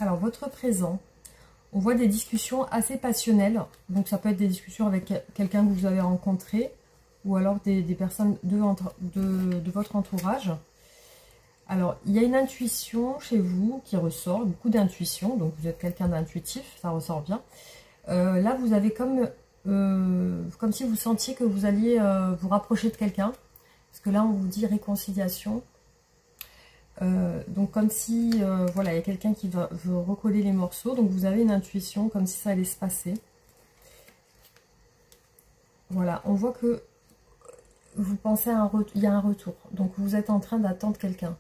Speaker 1: Alors, votre présent, on voit des discussions assez passionnelles. Donc, ça peut être des discussions avec quelqu'un que vous avez rencontré ou alors des personnes de votre entourage. Alors, il y a une intuition chez vous qui ressort, beaucoup d'intuition. Donc, vous êtes quelqu'un d'intuitif, ça ressort bien. Là, vous avez comme si vous sentiez que vous alliez vous rapprocher de quelqu'un. Parce que là, on vous dit réconciliation. Donc comme si voilà, il y a quelqu'un qui veut recoller les morceaux, donc vous avez une intuition comme si ça allait se passer. Voilà, on voit que vous pensez il y a un retour, donc vous êtes en train d'attendre quelqu'un.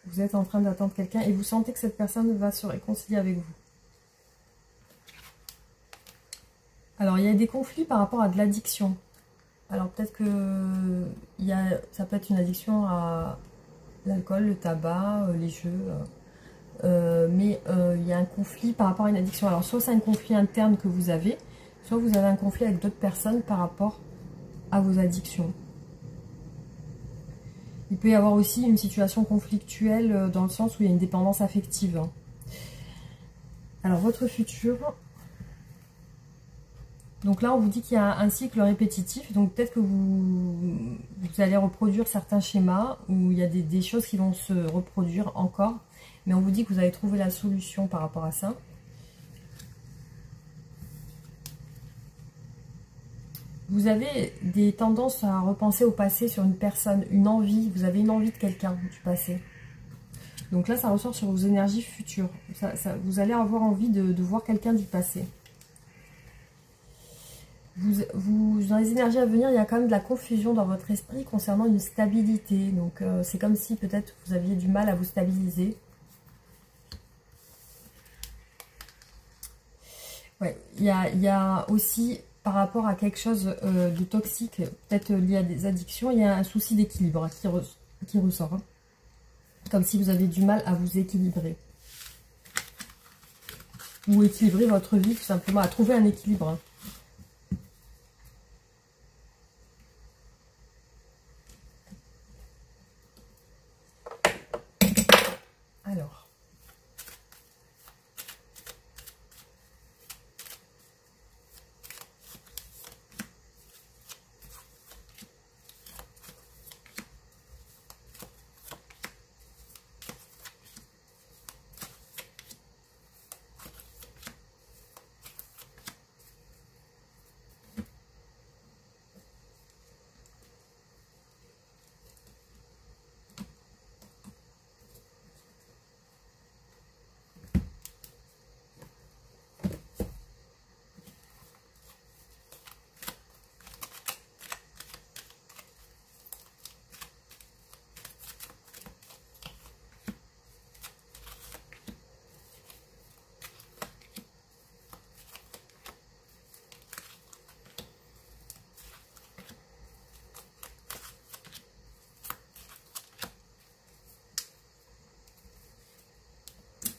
Speaker 1: Vous êtes en train d'attendre quelqu'un et vous sentez que cette personne va se réconcilier avec vous. Alors il y a des conflits par rapport à de l'addiction. Alors peut-être que ça peut être une addiction à l'alcool, le tabac, les jeux, mais il y a un conflit par rapport à une addiction. Alors soit c'est un conflit interne que vous avez, soit vous avez un conflit avec d'autres personnes par rapport à vos addictions. Il peut y avoir aussi une situation conflictuelle dans le sens où il y a une dépendance affective. Alors votre futur, donc là on vous dit qu'il y a un cycle répétitif, donc peut-être que vous allez reproduire certains schémas où il y a des choses qui vont se reproduire encore, mais on vous dit que vous allez trouver la solution par rapport à ça. Vous avez des tendances à repenser au passé sur une personne, une envie, vous avez une envie de quelqu'un du passé. Donc là ça ressort sur vos énergies futures, vous allez avoir envie de voir quelqu'un du passé. Dans les énergies à venir, il y a quand même de la confusion dans votre esprit concernant une stabilité. Donc c'est comme si peut-être vous aviez du mal à vous stabiliser. Ouais, il y a aussi par rapport à quelque chose de toxique, peut-être lié à des addictions, il y a un souci d'équilibre qui ressort. Hein. Comme si vous avez du mal à vous équilibrer. Ou équilibrer votre vie tout simplement, à trouver un équilibre. Hein. Alors.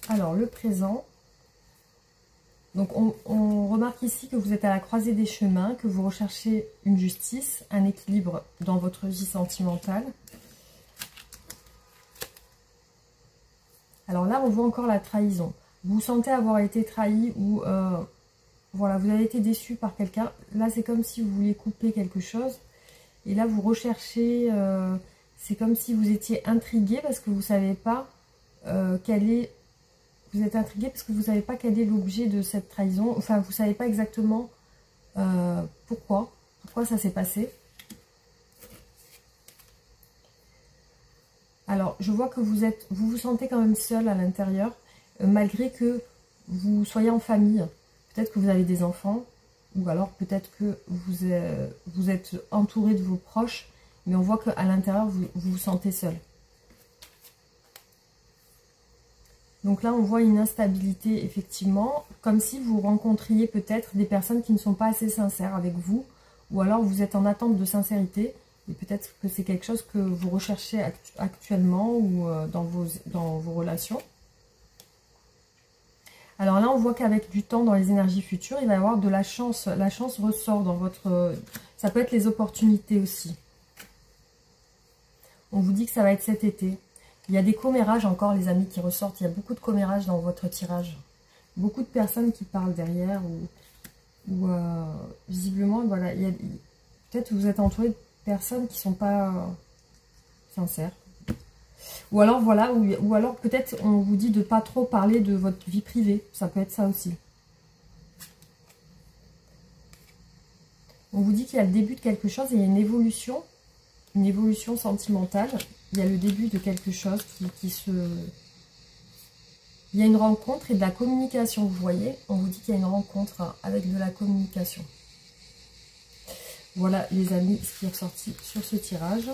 Speaker 1: Alors, le présent. Donc, on remarque ici que vous êtes à la croisée des chemins, que vous recherchez une justice, un équilibre dans votre vie sentimentale. Alors là, on voit encore la trahison. Vous sentez avoir été trahi ou voilà, vous avez été déçu par quelqu'un. Là, c'est comme si vous vouliez couper quelque chose. Et là, vous recherchez, c'est comme si vous étiez intrigué parce que vous ne savez pas quel est... Vous êtes intrigué parce que vous ne savez pas quel est l'objet de cette trahison. Enfin, vous ne savez pas exactement pourquoi ça s'est passé. Alors, je vois que vous vous sentez quand même seul à l'intérieur, malgré que vous soyez en famille. Peut-être que vous avez des enfants, ou alors peut-être que vous êtes entouré de vos proches, mais on voit qu'à l'intérieur, vous vous sentez seul. Donc là, on voit une instabilité, effectivement, comme si vous rencontriez peut-être des personnes qui ne sont pas assez sincères avec vous, ou alors vous êtes en attente de sincérité, et peut-être que c'est quelque chose que vous recherchez actuellement ou dans vos relations. Alors là, on voit qu'avec du temps dans les énergies futures, il va y avoir de la chance. La chance ressort dans votre... Ça peut être les opportunités aussi. On vous dit que ça va être cet été. Il y a des commérages encore, les amis, qui ressortent. Il y a beaucoup de commérages dans votre tirage. Beaucoup de personnes qui parlent derrière. Ou visiblement, voilà. Peut-être que vous êtes entouré de personnes qui ne sont pas sincères. Ou alors, voilà. Ou alors, peut-être, on vous dit de ne pas trop parler de votre vie privée. Ça peut être ça aussi. On vous dit qu'il y a le début de quelque chose et il y a une évolution sentimentale. Il y a le début de quelque chose qui se... Il y a une rencontre et de la communication, vous voyez. On vous dit qu'il y a une rencontre avec de la communication. Voilà, les amis, ce qui est ressorti sur ce tirage.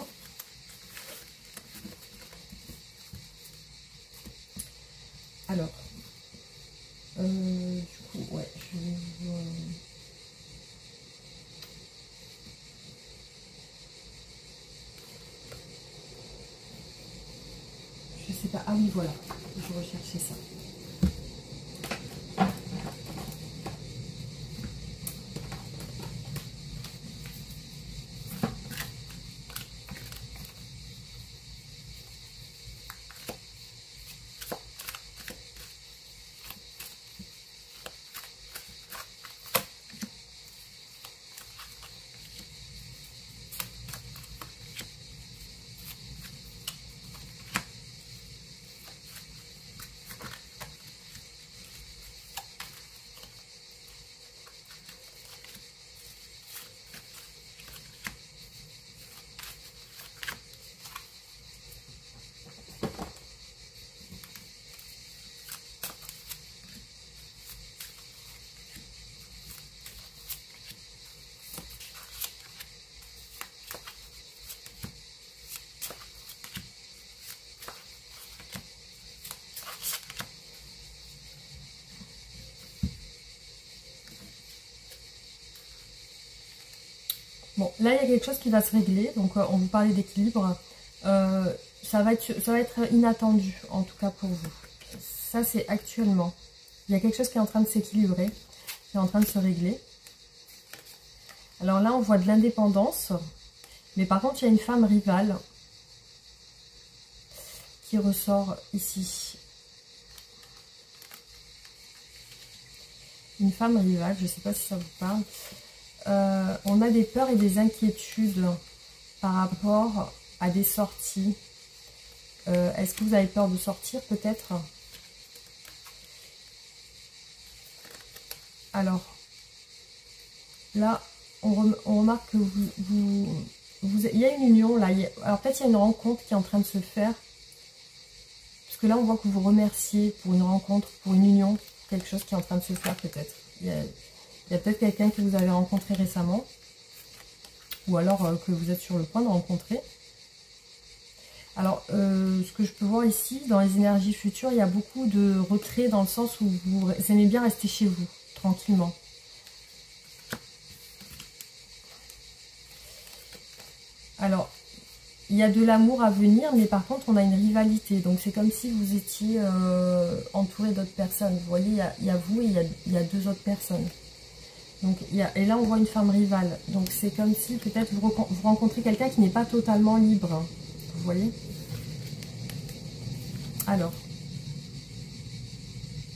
Speaker 1: Alors, du coup, ouais, je vais vous... Je sais pas. Ah oui, voilà. Je recherchais ça. Bon, là, il y a quelque chose qui va se régler. Donc, on vous parlait d'équilibre. Ça va être inattendu, en tout cas pour vous. Ça, c'est actuellement. Il y a quelque chose qui est en train de s'équilibrer, qui est en train de se régler. Alors là, on voit de l'indépendance. Mais par contre, il y a une femme rivale qui ressort ici. Une femme rivale, je ne sais pas si ça vous parle. On a des peurs et des inquiétudes par rapport à des sorties. Est-ce que vous avez peur de sortir peut-être? Alors, là, on remarque que il y a une union là. Alors peut-être il y a une rencontre qui est en train de se faire. Parce que là, on voit que vous remerciez pour une rencontre, pour une union, quelque chose qui est en train de se faire peut-être. Il y a peut-être quelqu'un que vous avez rencontré récemment. Ou alors que vous êtes sur le point de rencontrer. Alors, ce que je peux voir ici, dans les énergies futures, il y a beaucoup de retrait dans le sens où vous aimez bien rester chez vous, tranquillement. Alors, il y a de l'amour à venir, mais par contre, on a une rivalité. Donc, c'est comme si vous étiez entouré d'autres personnes. Vous voyez, il y a vous et il y a deux autres personnes. Donc, et là, on voit une femme rivale. Donc, c'est comme si peut-être vous rencontrez quelqu'un qui n'est pas totalement libre. Hein. Vous voyez? Alors,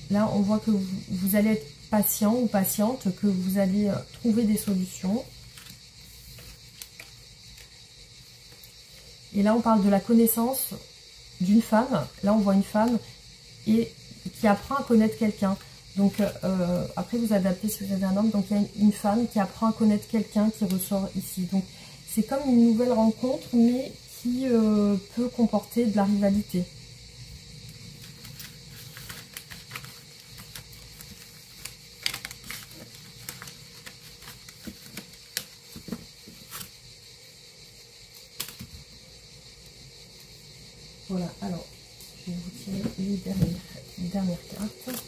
Speaker 1: là, on voit que vous allez être patient ou patiente, que vous allez trouver des solutions. Et là, on parle de la connaissance d'une femme. Là, on voit une femme et qui apprend à connaître quelqu'un. Donc, après, vous adaptez si vous avez un homme. Donc, il y a une femme qui apprend à connaître quelqu'un qui ressort ici. Donc, c'est comme une nouvelle rencontre, mais qui peut comporter de la rivalité. Voilà, alors, je vais vous tirer les dernières cartes.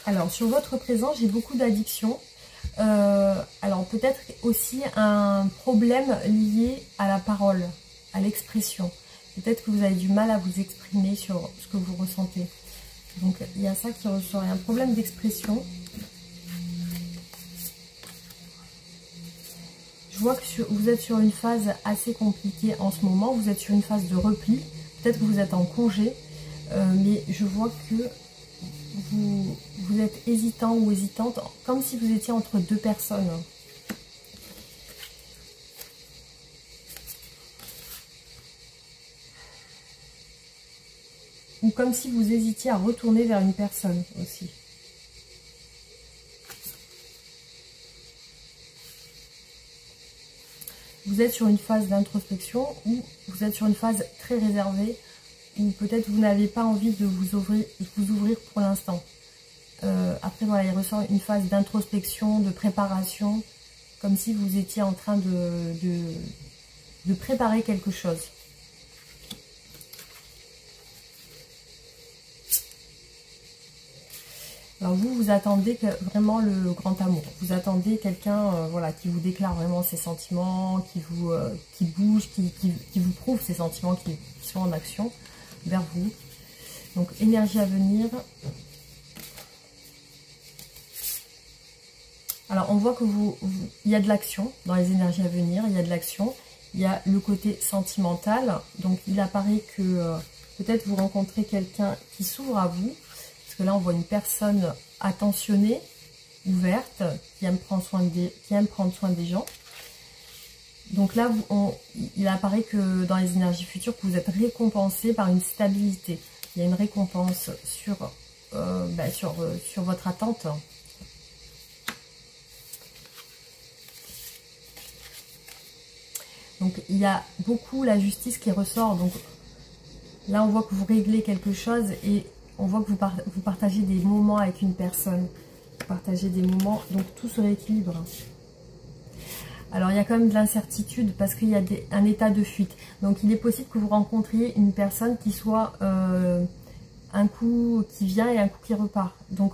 Speaker 1: Alors, sur votre présent, j'ai beaucoup d'addictions. Alors, peut-être aussi un problème lié à la parole, à l'expression. Peut-être que vous avez du mal à vous exprimer sur ce que vous ressentez. Donc, il y a ça qui ressort. Il y a un problème d'expression. Je vois que vous êtes sur une phase assez compliquée en ce moment. Vous êtes sur une phase de repli. Peut-être que vous êtes en congé. Mais je vois que vous êtes hésitant ou hésitante, comme si vous étiez entre deux personnes. Ou comme si vous hésitiez à retourner vers une personne aussi. Vous êtes sur une phase d'introspection ou vous êtes sur une phase très réservée ou peut-être vous n'avez pas envie de vous ouvrir pour l'instant. Après, voilà, il ressort une phase d'introspection, de préparation, comme si vous étiez en train de préparer quelque chose. Alors vous attendez vraiment le grand amour. Vous attendez quelqu'un voilà, qui vous déclare vraiment ses sentiments, qui bouge, qui vous prouve ses sentiments, qui sont en action vers vous. Donc énergie à venir. Alors, on voit que il y a de l'action dans les énergies à venir, il y a de l'action. Il y a le côté sentimental. Donc, il apparaît que peut-être vous rencontrez quelqu'un qui s'ouvre à vous. Parce que là, on voit une personne attentionnée, ouverte, qui aime prendre soin des gens. Donc là, il apparaît que dans les énergies futures, que vous êtes récompensé par une stabilité. Il y a une récompense sur votre attente. Donc il y a beaucoup la justice qui ressort. Donc là, on voit que vous réglez quelque chose et on voit que vous partagez des moments avec une personne. Vous partagez des moments, donc tout se rééquilibre. Alors, il y a quand même de l'incertitude parce qu'il y a un état de fuite. Donc, il est possible que vous rencontriez une personne qui soit un coup qui vient et un coup qui repart. Donc,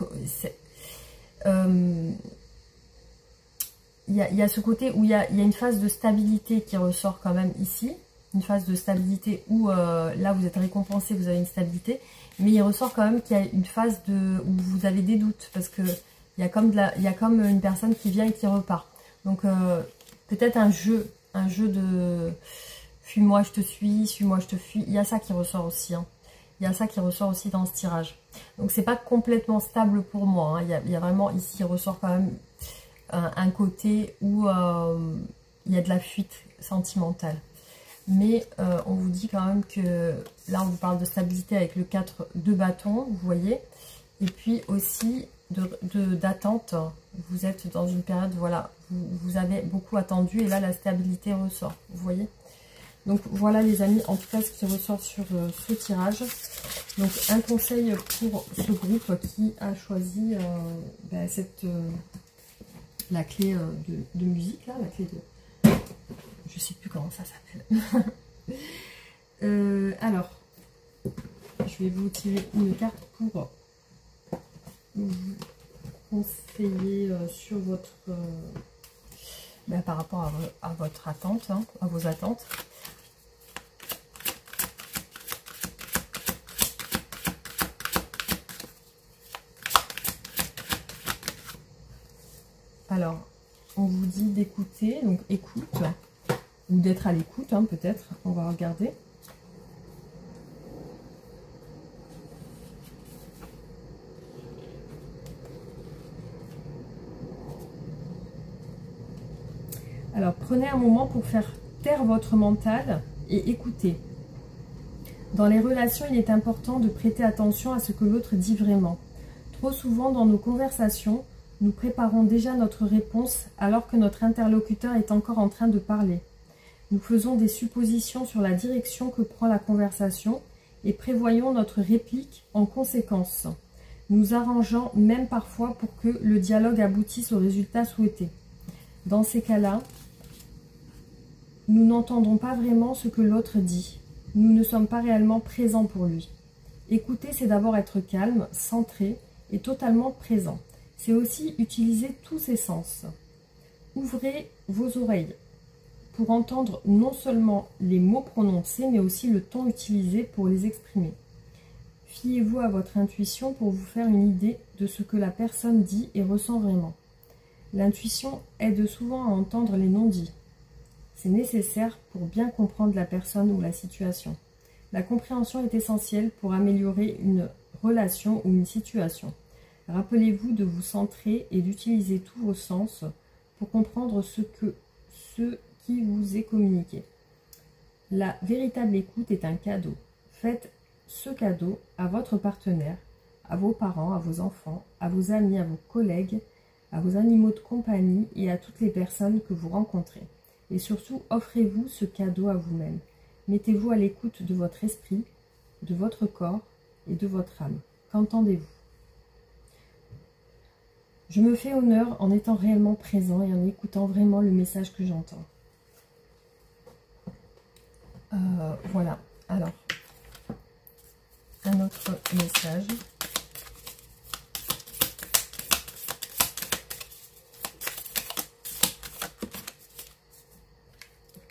Speaker 1: il y a ce côté où il y a une phase de stabilité qui ressort quand même ici. Une phase de stabilité où là, vous êtes récompensé, vous avez une stabilité. Mais il ressort quand même qu'il y a une phase où vous avez des doutes parce que il y a comme une personne qui vient et qui repart. Donc, peut-être un jeu de fuis-moi, je te suis-moi, je te fuis. Il y a ça qui ressort aussi. Hein. Il y a ça qui ressort aussi dans ce tirage. Donc, c'est pas complètement stable pour moi. Hein. Il y a vraiment ici, il ressort quand même un côté où il y a de la fuite sentimentale. Mais on vous dit quand même que là, on vous parle de stabilité avec le 4 de bâton, vous voyez. Et puis aussi d'attente. Vous êtes dans une période, voilà, vous avez beaucoup attendu et là la stabilité ressort, vous voyez. Donc voilà les amis, en tout cas ce qui ressort sur ce tirage. Donc un conseil pour ce groupe qui a choisi la clé de musique, là, la clé de... Je sais plus comment ça s'appelle. Alors, je vais vous tirer une carte pour vous conseiller sur votre par rapport à votre attente, hein, à vos attentes. Alors, on vous dit d'écouter, donc écoute, ou d'être à l'écoute, hein, peut-être, on va regarder. Alors, prenez un moment pour faire taire votre mental et écoutez. Dans les relations, il est important de prêter attention à ce que l'autre dit vraiment. Trop souvent, dans nos conversations, nous préparons déjà notre réponse alors que notre interlocuteur est encore en train de parler. Nous faisons des suppositions sur la direction que prend la conversation et prévoyons notre réplique en conséquence, nous arrangeant même parfois pour que le dialogue aboutisse au résultat souhaité. Dans ces cas-là, nous n'entendons pas vraiment ce que l'autre dit. Nous ne sommes pas réellement présents pour lui. Écouter, c'est d'abord être calme, centré et totalement présent. C'est aussi utiliser tous ses sens. Ouvrez vos oreilles pour entendre non seulement les mots prononcés, mais aussi le ton utilisé pour les exprimer. Fiez-vous à votre intuition pour vous faire une idée de ce que la personne dit et ressent vraiment. L'intuition aide souvent à entendre les non-dits. C'est nécessaire pour bien comprendre la personne ou la situation. La compréhension est essentielle pour améliorer une relation ou une situation. Rappelez-vous de vous centrer et d'utiliser tous vos sens pour comprendre ce qui vous est communiqué. La véritable écoute est un cadeau. Faites ce cadeau à votre partenaire, à vos parents, à vos enfants, à vos amis, à vos collègues, à vos animaux de compagnie et à toutes les personnes que vous rencontrez. Et surtout, offrez-vous ce cadeau à vous-même. Mettez-vous à l'écoute de votre esprit, de votre corps et de votre âme. Qu'entendez-vous? Je me fais honneur en étant réellement présent et en écoutant vraiment le message que j'entends. Voilà. Alors, un autre message.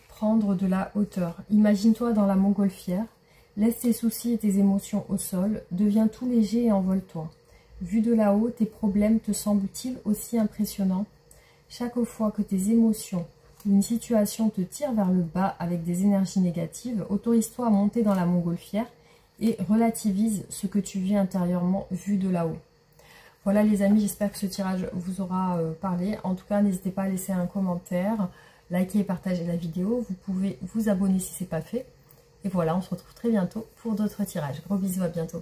Speaker 1: Prendre de la hauteur. Imagine-toi dans la montgolfière. Laisse tes soucis et tes émotions au sol. Deviens tout léger et envole-toi. Vu de là-haut, tes problèmes te semblent-ils aussi impressionnants? Chaque fois que tes émotions ou une situation te tire vers le bas avec des énergies négatives, autorise-toi à monter dans la montgolfière et relativise ce que tu vis intérieurement vu de là-haut. Voilà les amis, j'espère que ce tirage vous aura parlé. En tout cas, n'hésitez pas à laisser un commentaire, liker et partager la vidéo. Vous pouvez vous abonner si ce n'est pas fait. Et voilà, on se retrouve très bientôt pour d'autres tirages. Gros bisous, à bientôt.